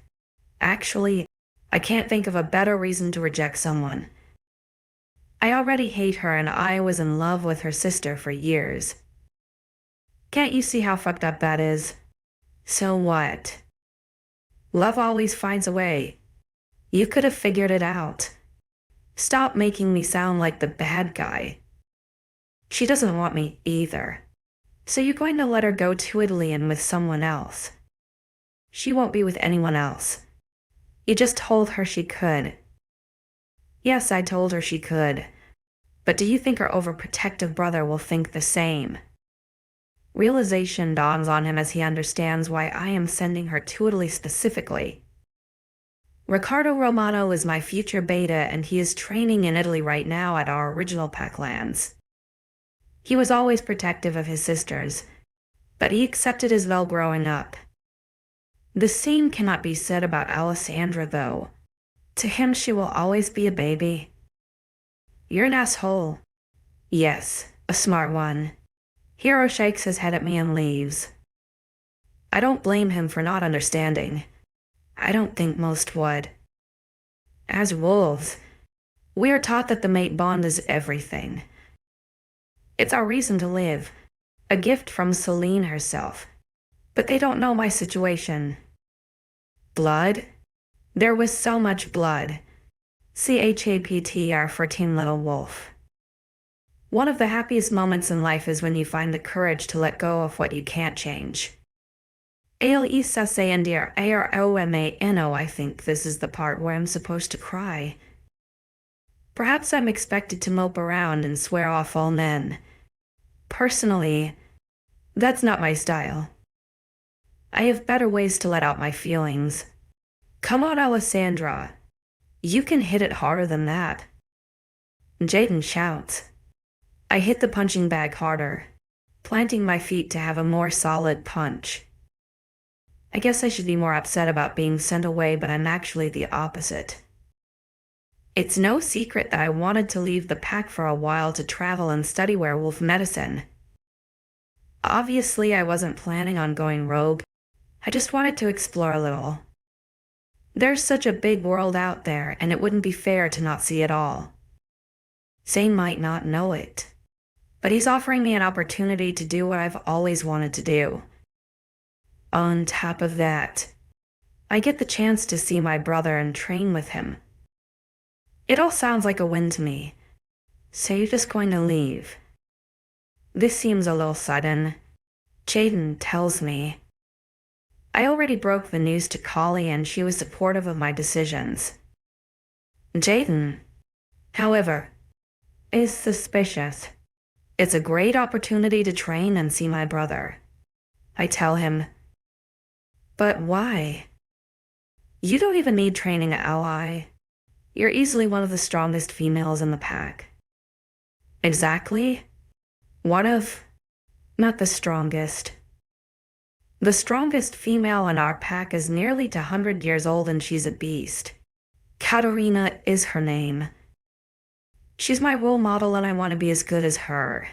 S1: Actually, I can't think of a better reason to reject someone. I already hate her and I was in love with her sister for years. Can't you see how fucked up that is? So what? Love always finds a way. You could have figured it out. Stop making me sound like the bad guy. She doesn't want me either. So you're going to let her go to Italy and with someone else. She won't be with anyone else. You just told her she could. Yes, I told her she could. But do you think her overprotective brother will think the same? Realization dawns on him as he understands why I am sending her to Italy specifically. Riccardo Romano is my future beta and he is training in Italy right now at our original pack lands. He was always protective of his sisters, but he accepted Isabel growing up. The same cannot be said about 𝐿𝐴𝐵 though. To him she will always be a baby. You're an asshole. Yes, a smart one. Hero shakes his head at me and leaves. I don't blame him for not understanding. I don't think most would. As wolves, we are taught that the mate bond is everything. It's our reason to live, a gift from 𝐶𝐿𝐬 herself. But they don't know my situation. Blood? There was so much blood. CHAPTR 14 Little Wolf. One of the happiest moments in life is when you find the courage to let go of what you can't change. 𝐿𝐴𝐵 I think this is the part where I'm supposed to cry. Perhaps I'm expected to mope around and swear off all men. Personally, that's not my style. I have better ways to let out my feelings. Come on, 𝐿𝐴𝐵. You can hit it harder than that, Jaden shouts. I hit the punching bag harder, planting my feet to have a more solid punch. I guess I should be more upset about being sent away, but I'm actually the opposite. It's no secret that I wanted to leave the pack for a while to travel and study werewolf medicine. Obviously, I wasn't planning on going rogue. I just wanted to explore a little. There's such a big world out there, and it wouldn't be fair to not see it all. Zane might not know it, but he's offering me an opportunity to do what I've always wanted to do. On top of that, I get the chance to see my brother and train with him. It all sounds like a win to me. So you're just going to leave? This seems a little sudden, Jaden tells me. I already broke the news to Kali and she was supportive of my decisions. Jaden, however, is suspicious. It's a great opportunity to train and see my brother, I tell him. But why? You don't even need training, ally. You're easily one of the strongest females in the pack. Exactly? One of, not the strongest. The strongest female in our pack is nearly 100 years old and she's a beast. Katarina is her name. She's my role model and I want to be as good as her.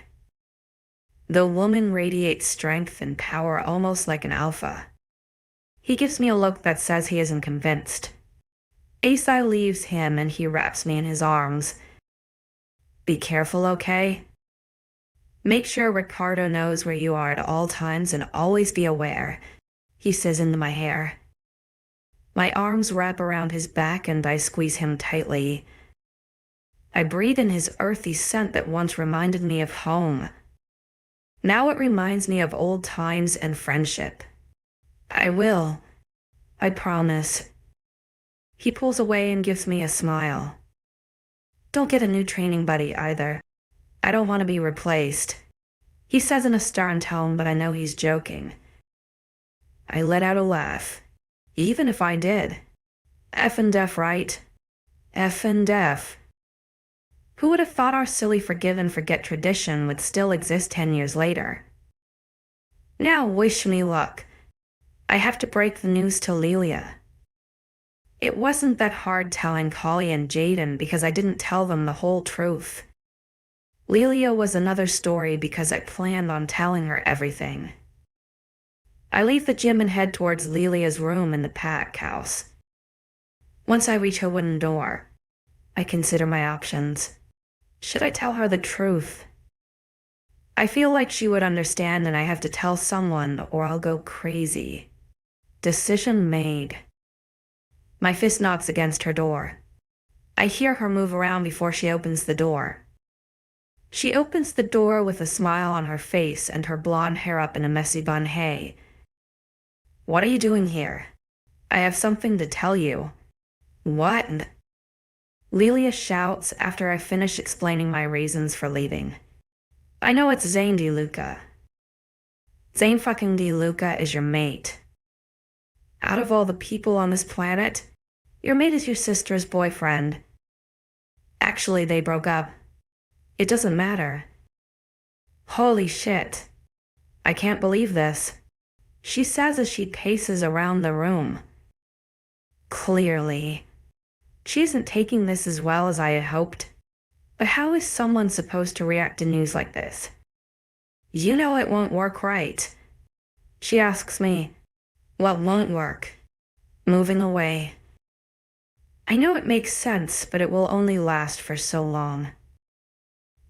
S1: The woman radiates strength and power almost like an alpha. He gives me a look that says he isn't convinced. 𝐿𝐴 leaves him and he wraps me in his arms. Be careful, okay? Make sure Ricardo knows where you are at all times and always be aware, he says into my hair. My arms wrap around his back and I squeeze him tightly. I breathe in his earthy scent that once reminded me of home. Now it reminds me of old times and friendship. I will. I promise. He pulls away and gives me a smile. Don't get a new training buddy either. I don't want to be replaced. He says in a stern tone, but I know he's joking. I let out a laugh. Even if I did. Effin' deaf, right? Effin' deaf. Who would have thought our silly forgive and forget tradition would still exist 10 years later? Now wish me luck. I have to break the news to 𝐿𝐴. It wasn't that hard telling Kali and Jaden because I didn't tell them the whole truth. 𝐿𝐴 was another story because I planned on telling her everything. I leave the gym and head towards 𝐿𝐴's room in the pack house. Once I reach her wooden door, I consider my options. Should I tell her the truth? I feel like she would understand and I have to tell someone or I'll go crazy. Decision made. My fist knocks against her door. I hear her move around before she opens the door. She opens the door with a smile on her face and her blonde hair up in a messy bun. Hey. What are you doing here? I have something to tell you. What? 𝐿𝐴 shouts after I finish explaining my reasons for leaving. I know it's Zane 𝐷eLuca. Zane fucking 𝐷eLuca is your mate. Out of all the people on this planet, your mate is your sister's boyfriend. Actually, they broke up. It doesn't matter. Holy shit. I can't believe this, she says as she paces around the room. Clearly, she isn't taking this as well as I had hoped. But how is someone supposed to react to news like this? You know it won't work, right? She asks me. What won't work? Moving away. I know it makes sense, but it will only last for so long.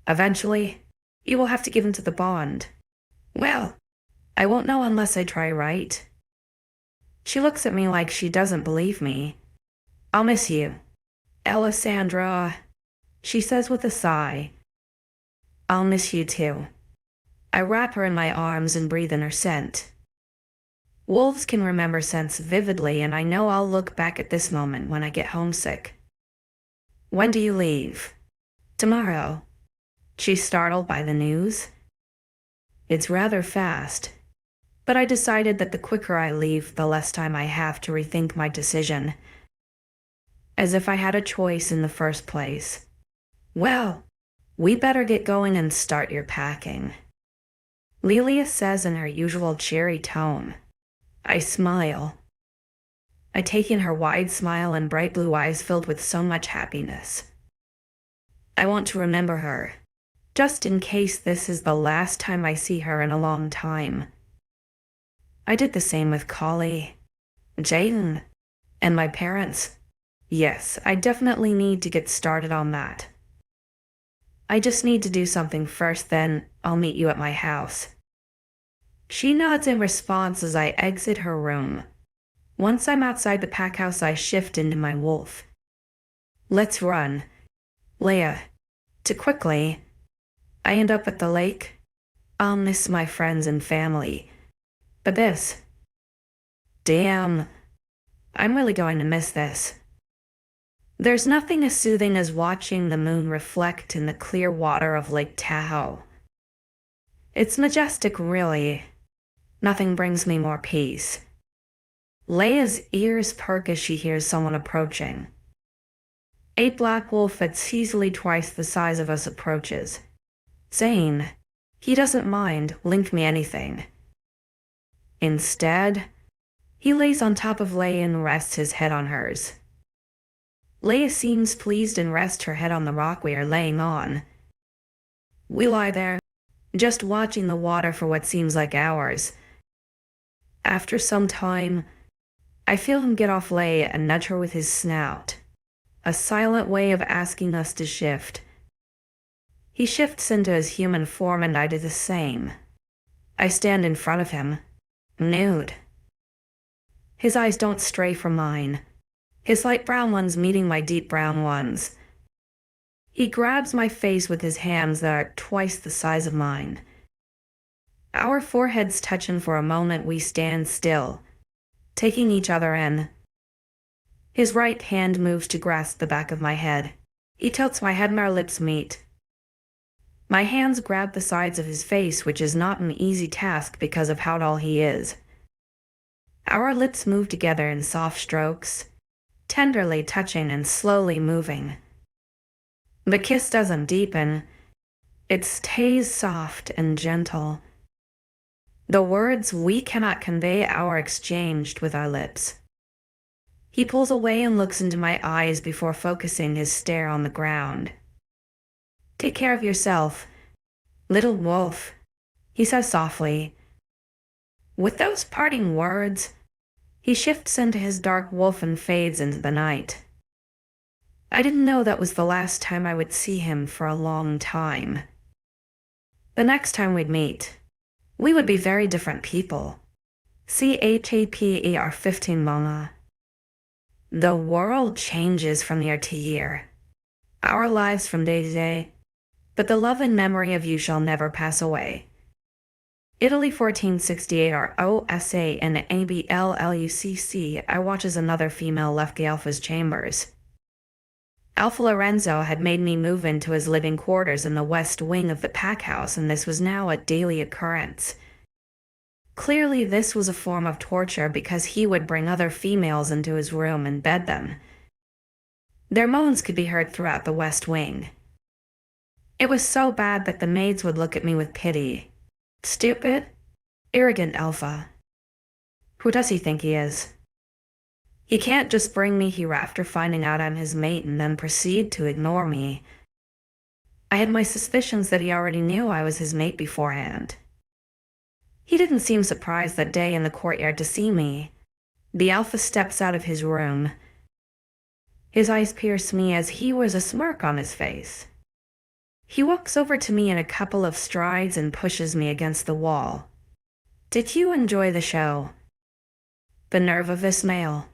S1: Eventually, you will have to give in to the bond. Well, I won't know unless I try, right? She looks at me like she doesn't believe me. I'll miss you, Alessandra, she says with a sigh. I'll miss you too. I wrap her in my arms and breathe in her scent. Wolves can remember scents vividly, and I know I'll look back at this moment when I get homesick. When do you leave? Tomorrow. She's startled by the news. It's rather fast, but I decided that the quicker I leave, the less time I have to rethink my decision. as if I had a choice in the first place. Well, we better get going and start your packing, Lelia says in her usual cheery tone. I smile. I take in her wide smile and bright blue eyes filled with so much happiness. I want to remember her, just in case this is the last time I see her in a long time. I did the same with Collie, Jaden, and my parents. Yes, I definitely need to get started on that. I just need to do something first, then I'll meet you at my house. She nods in response as I exit her room. Once I'm outside the pack house, I shift into my wolf. Let's run, Leia. Too quickly. I end up at the lake. I'll miss my friends and family. But this. Damn. I'm really going to miss this. There's nothing as soothing as watching the moon reflect in the clear water of Lake Tahoe. It's majestic, really. Nothing brings me more peace. Leia's ears perk as she hears someone approaching. A black wolf that's easily twice the size of us approaches. Zane. He doesn't mind, link me anything. Instead, he lays on top of Leia and rests his head on hers. Leia seems pleased and rests her head on the rock we are laying on. We lie there, just watching the water for what seems like hours. After some time, I feel him get off Leia and nudge her with his snout, a silent way of asking us to shift. He shifts into his human form and I do the same. I stand in front of him, nude. His eyes don't stray from mine, his light brown ones meeting my deep brown ones. He grabs my face with his hands that are twice the size of mine. Our foreheads touch, and for a moment we stand still, taking each other in. His right hand moves to grasp the back of my head. He tilts my head and our lips meet. My hands grab the sides of his face, which is not an easy task because of how tall he is. Our lips move together in soft strokes, tenderly touching and slowly moving. The kiss doesn't deepen. It stays soft and gentle. The words we cannot convey are exchanged with our lips. He pulls away and looks into my eyes before focusing his stare on the ground. Take care of yourself, little wolf, he says softly. With those parting words, he shifts into his dark wolf and fades into the night. I didn't know that was the last time I would see him for a long time. The next time we'd meet, we would be very different people. 𝐶HAPER 15 manga. The world changes from year to year, our lives from day to day, but the love and memory of you shall never pass away. Italy 1468 ROSA and ABLLUCC. I watch as another female left the Alpha's chambers. Alpha Lorenzo had made me move into his living quarters in the west wing of the pack house, and this was now a daily occurrence. Clearly this was a form of torture because he would bring other females into his room and bed them. Their moans could be heard throughout the west wing. It was so bad that the maids would look at me with pity. Stupid, arrogant Alpha. Who does he think he is? He can't just bring me here after finding out I'm his mate and then proceed to ignore me. I had my suspicions that he already knew I was his mate beforehand. He didn't seem surprised that day in the courtyard to see me. The Alpha steps out of his room. His eyes pierce me as he wears a smirk on his face. He walks over to me in a couple of strides and pushes me against the wall. Did you enjoy the show? The nerve of this male.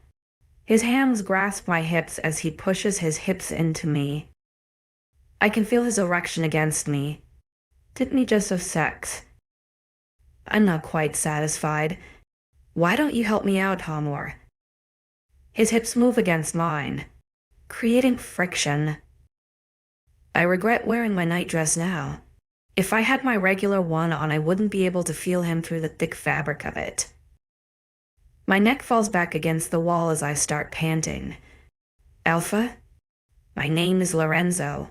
S1: His hands grasp my hips as he pushes his hips into me. I can feel his erection against me. Didn't he just have sex? I'm not quite satisfied. Why don't you help me out, Hamor? His hips move against mine, creating friction. I regret wearing my nightdress now. If I had my regular one on, I wouldn't be able to feel him through the thick fabric of it. My neck falls back against the wall as I start panting. Alpha? My name is Lorenzo.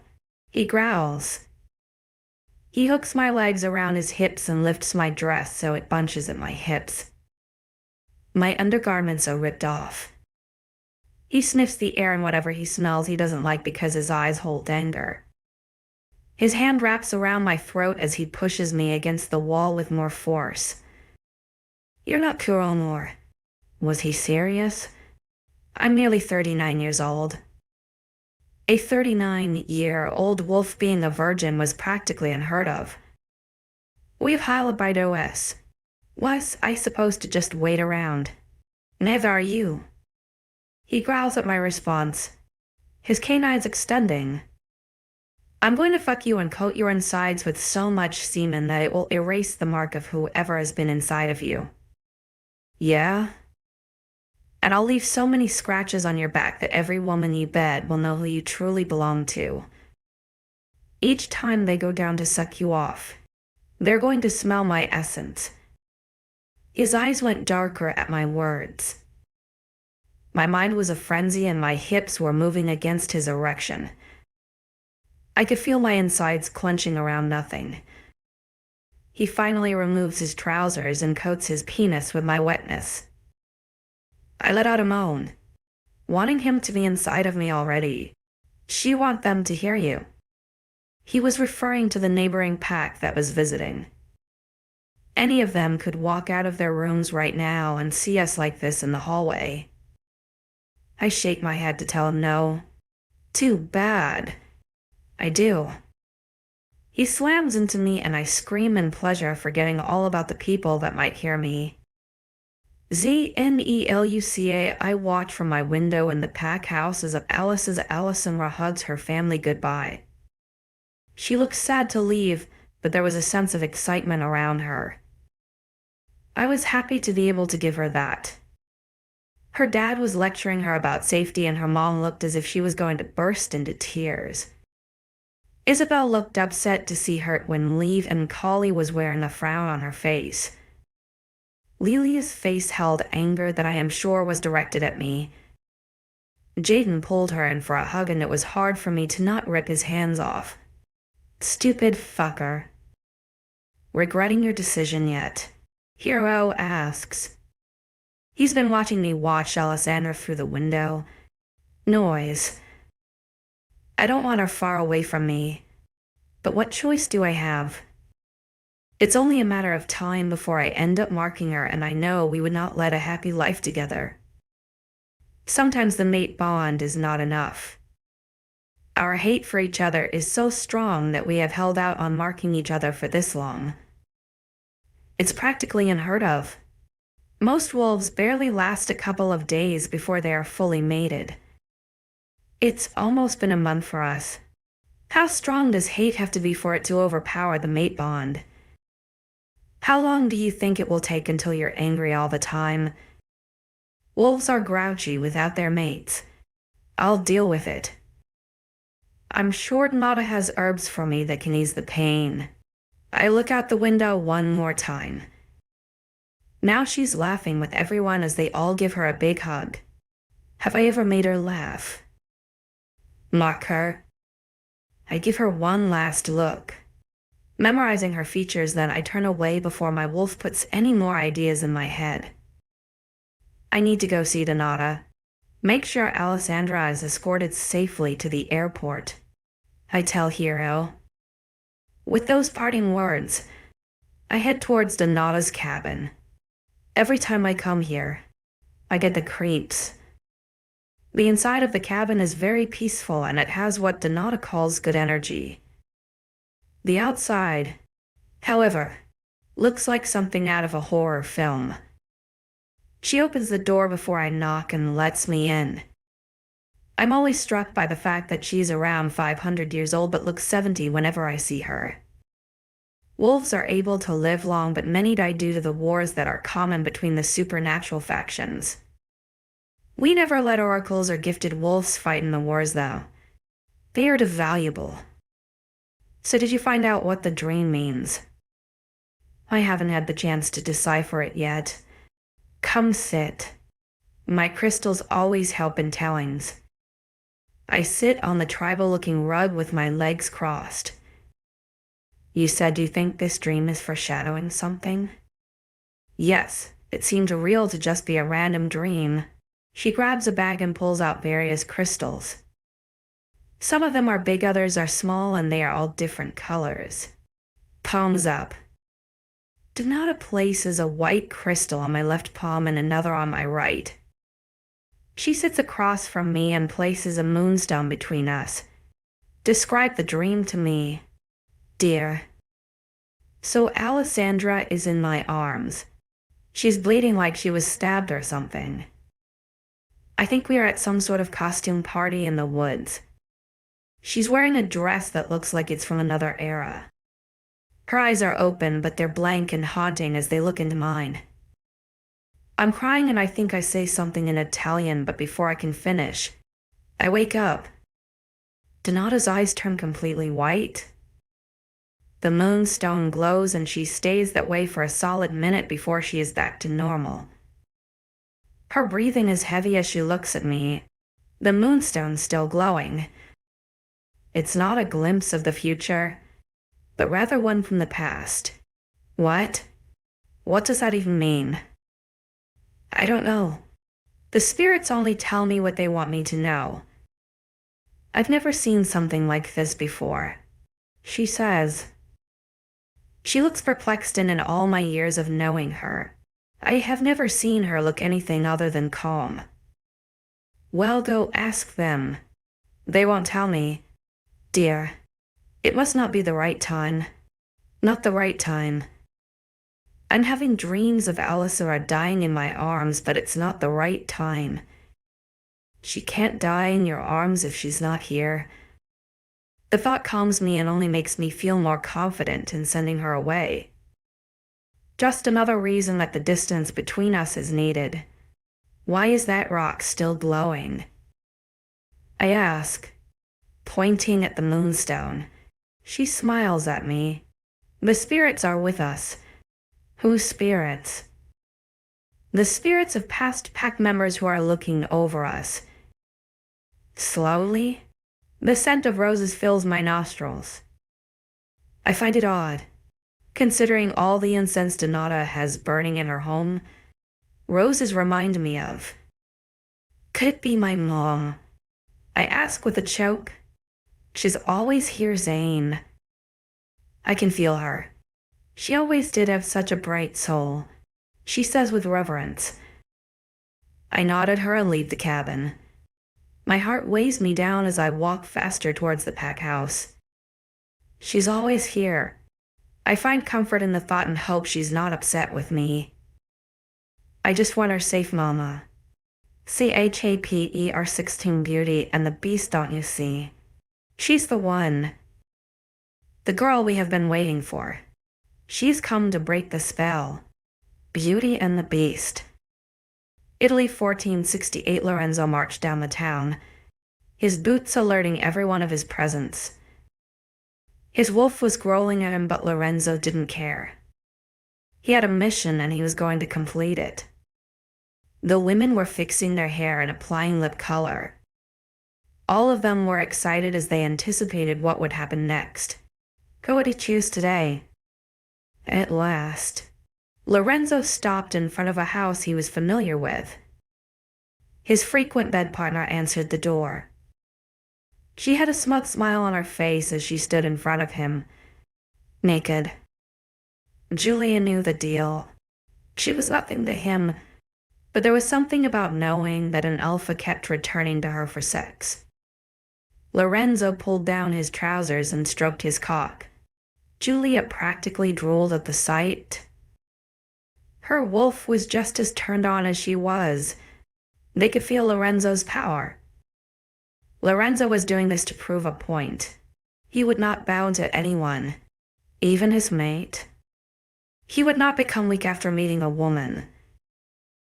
S1: He growls. He hooks my legs around his hips and lifts my dress so it bunches at my hips. My undergarments are ripped off. He sniffs the air and whatever he smells he doesn't like because his eyes hold anger. His hand wraps around my throat as he pushes me against the wall with more force. You're not cool anymore. Was he serious? I'm nearly 39 years old. A 39-year-old wolf being a virgin was practically unheard of. We've 𝐊𝐢𝐬𝐩𝐿. Was I supposed to just wait around? Neither are you. He growls at my response, his canines extending. I'm going to fuck you and coat your insides with so much semen that it will erase the mark of whoever has been inside of you. Yeah? And I'll leave so many scratches on your back that every woman you bed will know who you truly belong to. Each time they go down to suck you off, they're going to smell my essence. His eyes went darker at my words. My mind was a frenzy and my hips were moving against his erection. I could feel my insides clenching around nothing. He finally removes his trousers and coats his penis with my wetness. I let out a moan, wanting him to be inside of me already. She want them to hear you. He was referring to the neighboring pack that was visiting. Any of them could walk out of their rooms right now and see us like this in the hallway. I shake my head to tell him no. Too bad. I do. He slams into me and I scream in pleasure, forgetting all about the people that might hear me. 𝐶𝐸LUCA. I watch from my window in the pack house as 𝐿𝐲𝐿 hugs her family goodbye. She looks sad to leave, but there was a sense of excitement around her. I was happy to be able to give her that. Her dad was lecturing her about safety and her mom looked as if she was going to burst into tears. Isabel looked upset to see her when leave and Kali was wearing a frown on her face. Lilia's face held anger that I am sure was directed at me. Jaden pulled her in for a hug and it was hard for me to not rip his hands off. Stupid fucker. Regretting your decision yet? Hero asks. He's been watching me watch Alessandra through the window. Noise. I don't want her far away from me. But what choice do I have? It's only a matter of time before I end up marking her, and I know we would not lead a happy life together. Sometimes the mate bond is not enough. Our hate for each other is so strong that we have held out on marking each other for this long. It's practically unheard of. Most wolves barely last a couple of days before they are fully mated. It's almost been a month for us. How strong does hate have to be for it to overpower the mate bond? How long do you think it will take until you're angry all the time? Wolves are grouchy without their mates. I'll deal with it. I'm sure 𝐷𝐼𝐸 has herbs for me that can ease the pain. I look out the window one more time. Now she's laughing with everyone as they all give her a big hug. Have I ever made her laugh? Mock her. I give her one last look. Memorizing her features, then I turn away before my wolf puts any more ideas in my head. I need to go see 𝐷𝐼𝐸. Make sure Alessandra is escorted safely to the airport. I tell Hero. With those parting words, I head towards 𝐷𝐼𝐸's cabin. Every time I come here, I get the creeps. The inside of the cabin is very peaceful and it has what 𝐷𝐼𝐸 calls good energy. The outside, however, looks like something out of a horror film. She opens the door before I knock and lets me in. I'm always struck by the fact that she's around 500 years old but looks 70 whenever I see her. Wolves are able to live long, but many die due to the wars that are common between the supernatural factions. We never let oracles or gifted wolves fight in the wars, though. They are valuable. So did you find out what the dream means? I haven't had the chance to decipher it yet. Come sit. My crystals always help in tellings. I sit on the tribal-looking rug with my legs crossed. You said you think this dream is foreshadowing something? Yes, it seemed real to just be a random dream. She grabs a bag and pulls out various crystals. Some of them are big, others are small, and they are all different colors. Palms up. Donata places a white crystal on my left palm and another on my right. She sits across from me and places a moonstone between us. Describe the dream to me, dear. So Alessandra is in my arms. She's bleeding like she was stabbed or something. I think we are at some sort of costume party in the woods. She's wearing a dress that looks like it's from another era. Her eyes are open, but they're blank and haunting as they look into mine. I'm crying and I think I say something in Italian, but before I can finish, I wake up. Donata's eyes turn completely white. The moonstone glows and she stays that way for a solid minute before she is back to normal. Her breathing is heavy as she looks at me, the moonstone still glowing. It's not a glimpse of the future, but rather one from the past. What? What does that even mean? I don't know. The spirits only tell me what they want me to know. I've never seen something like this before, she says. She looks perplexed, and in all my years of knowing her, I have never seen her look anything other than calm. Well, go ask them. They won't tell me. Dear, it must not be the right time. Not the right time. I'm having dreams of 𝐿𝐴𝐴𝐿 dying in my arms, but it's not the right time. She can't die in your arms if she's not here. The thought calms me and only makes me feel more confident in sending her away. Just another reason that the distance between us is needed. Why is that rock still glowing? I ask, pointing at the moonstone. She smiles at me. The spirits are with us. Whose spirits? The spirits of past pack members who are looking over us. Slowly, the scent of roses fills my nostrils. I find it odd, considering all the incense Donata has burning in her home. Roses remind me of. Could it be my mom? I ask with a choke. She's always here, Zane. I can feel her. She always did have such a bright soul, she says with reverence. I nod at her and leave the cabin. My heart weighs me down as I walk faster towards the pack house. She's always here. I find comfort in the thought and hope she's not upset with me. I just want her safe, Mama. 𝐶HAPER16 Beauty and the Beast, don't you see? She's the one. The girl we have been waiting for. She's come to break the spell. Beauty and the Beast. Italy 1468. Lorenzo marched down the town, his boots alerting everyone of his presence. His wolf was growling at him, but Lorenzo didn't care. He had a mission and he was going to complete it. The women were fixing their hair and applying lip color. All of them were excited as they anticipated what would happen next. Who would he choose today? At last, Lorenzo stopped in front of a house he was familiar with. His frequent bed partner answered the door. She had a smug smile on her face as she stood in front of him, naked. Julia knew the deal. She was nothing to him, but there was something about knowing that an alpha kept returning to her for sex. Lorenzo pulled down his trousers and stroked his cock. Julia practically drooled at the sight. Her wolf was just as turned on as she was. They could feel Lorenzo's power. Lorenzo was doing this to prove a point. He would not bow to anyone, even his mate. He would not become weak after meeting a woman.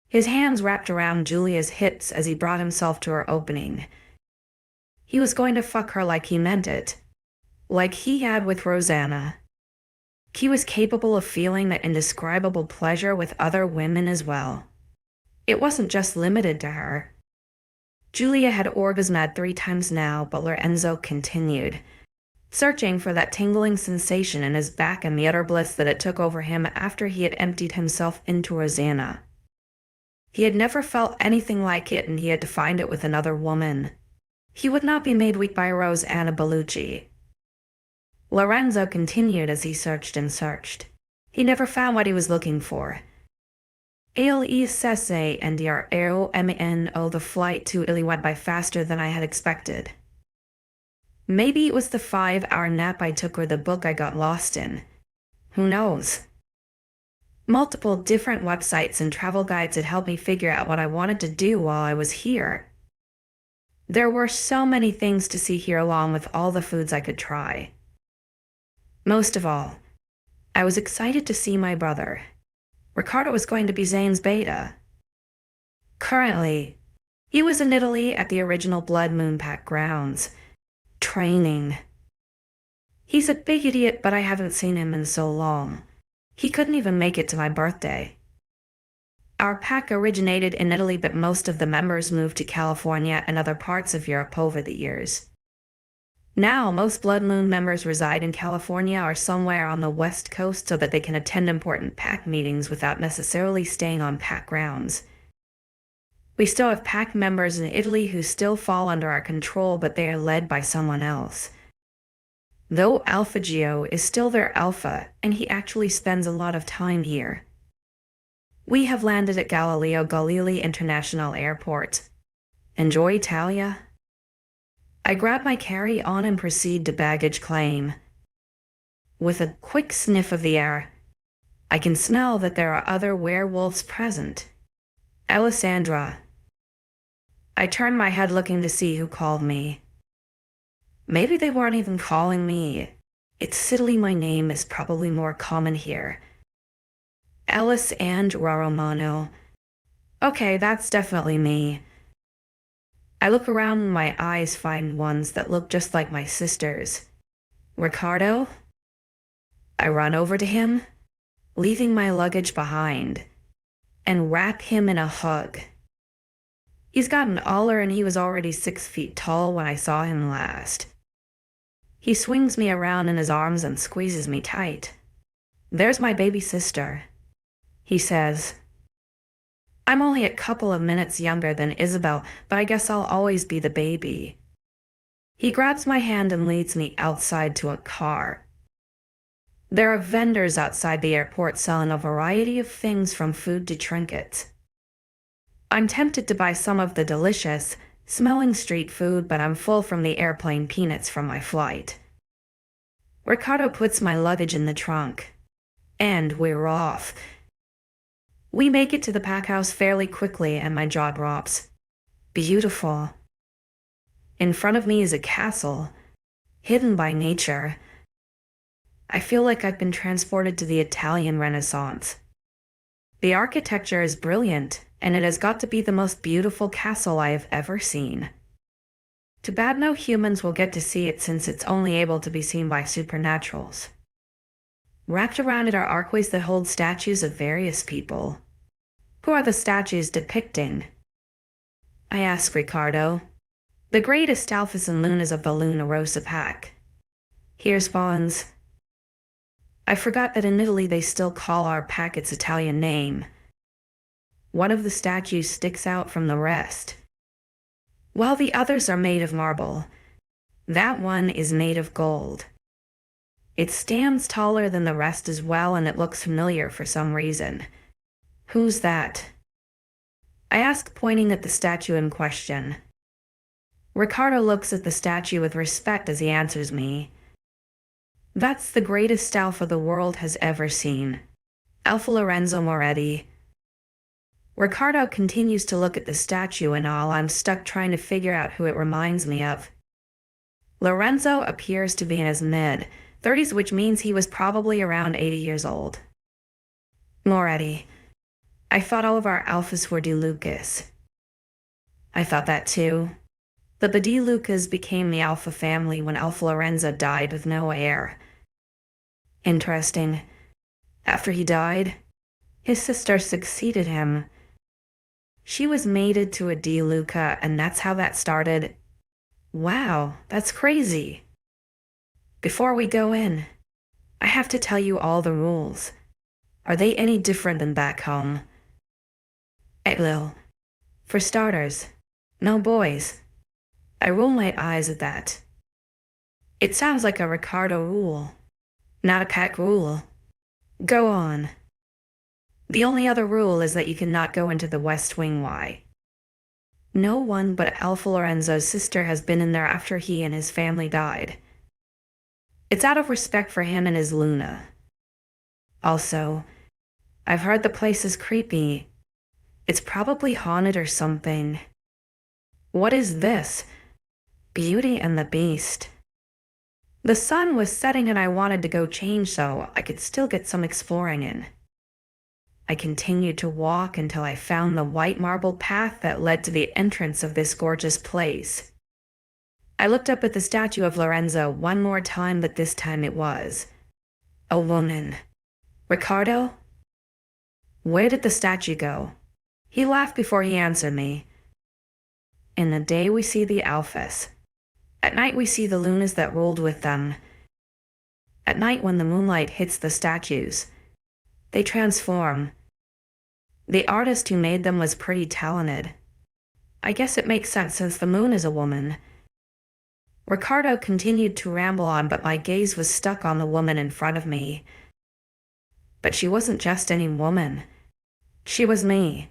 S1: His hands wrapped around Julia's hips as he brought himself to her opening. He was going to fuck her like he meant it, like he had with Rosanna. He was capable of feeling that indescribable pleasure with other women as well. It wasn't just limited to her. Julia had orgasmed 3 times now, but 𝐊𝐢𝐬 continued, searching for that tingling sensation in his back and the utter bliss that it took over him after he had emptied himself into Rosanna. He had never felt anything like it, and he had to find it with another woman. He would not be made weak by Rosanna Bellucci. 𝐊𝐢𝐬𝐬 continued as he searched and searched. He never found what he was looking for. 𝐿𝐿𝐬𝐬, the flight to Italy went by faster than I had expected. Maybe it was the 5-hour nap I took or the book I got lost in. Who knows? Multiple different websites and travel guides had helped me figure out what I wanted to do while I was here. There were so many things to see here, along with all the foods I could try. Most of all, I was excited to see my brother. Ricardo was going to be Zane's beta. Currently, he was in Italy at the original Blood Moon Pact grounds, training. He's a big idiot, but I haven't seen him in so long. He couldn't even make it to my birthday. Our pack originated in Italy, but most of the members moved to California and other parts of Europe over the years. Now, most Blood Moon members reside in California or somewhere on the West Coast so that they can attend important pack meetings without necessarily staying on pack grounds. We still have pack members in Italy who still fall under our control, but they are led by someone else. Though 𝐴lpha is still their alpha, and he actually spends a lot of time here. We have landed at Galileo Galilei International Airport. Enjoy Italia? I grab my carry-on and proceed to baggage claim. With a quick sniff of the air, I can smell that there are other werewolves present. Alessandra. I turn my head looking to see who called me. Maybe they weren't even calling me. It's Italy, my name is probably more common here. 𝐿𝐴l𝐬𝐬. Okay, that's definitely me. I look around and my eyes find ones that look just like my sister's. Ricardo? I run over to him, leaving my luggage behind, and wrap him in a hug. He's gotten taller, and he was already 6 feet tall when I saw him last. He swings me around in his arms and squeezes me tight. There's my baby sister, he says. I'm only a couple of minutes younger than Isabel, but I guess I'll always be the baby. He grabs my hand and leads me outside to a car. There are vendors outside the airport selling a variety of things from food to trinkets. I'm tempted to buy some of the delicious, smelling street food, but I'm full from the airplane peanuts from my flight. Ricardo puts my luggage in the trunk, and we're off. We make it to the pack house fairly quickly, and my jaw drops. Beautiful. In front of me is a castle, hidden by nature. I feel like I've been transported to the Italian Renaissance. The architecture is brilliant, and it has got to be the most beautiful castle I have ever seen. Too bad no humans will get to see it, since it's only able to be seen by supernaturals. Wrapped around it are archways that hold statues of various people. Who are the statues depicting? I ask Ricardo. The greatest alphas and lunas of the Luna Rosa pack. Here's Vaughn's. I forgot that in Italy they still call our pack its Italian name. One of the statues sticks out from the rest. While the others are made of marble, that one is made of gold. It stands taller than the rest as well, and it looks familiar for some reason. Who's that? I ask, pointing at the statue in question. Ricardo looks at the statue with respect as he answers me. That's the greatest alpha the world has ever seen. Alpha Lorenzo Moretti. Ricardo continues to look at the statue, and all I'm stuck trying to figure out who it reminds me of. Lorenzo appears to be in his mid-30s, which means he was probably around 80 years old. Moretti. I thought all of our alphas were DeLucas. I thought that too. The DeLucas became the alpha family when Alpha Lorenzo died with no heir. Interesting. After he died, his sister succeeded him. She was mated to a 𝐿𝐿𝐿, and that's how that started. Wow, that's crazy. Before we go in, I have to tell you all the rules. Are they any different than back home? 𝐿𝐿. For starters, no boys. I roll my eyes at that. It sounds like a Ricardo rule, not a cat rule. Go on. The only other rule is that you cannot go into the West Wing. Why? No one but Alpha Lorenzo's sister has been in there after he and his family died. It's out of respect for him and his Luna. Also, I've heard the place is creepy. It's probably haunted or something. What is this? Beauty and the Beast. The sun was setting and I wanted to go change so I could still get some exploring in. I continued to walk until I found the white marble path that led to the entrance of this gorgeous place. I looked up at the statue of Lorenzo one more time, but this time it was a woman. Ricardo? Where did the statue go? He laughed before he answered me. In the day we see the alphas. At night we see the lunas that ruled with them. At night when the moonlight hits the statues, they transform. The artist who made them was pretty talented. I guess it makes sense since the moon is a woman. Ricardo continued to ramble on, but my gaze was stuck on the woman in front of me. But she wasn't just any woman. She was me.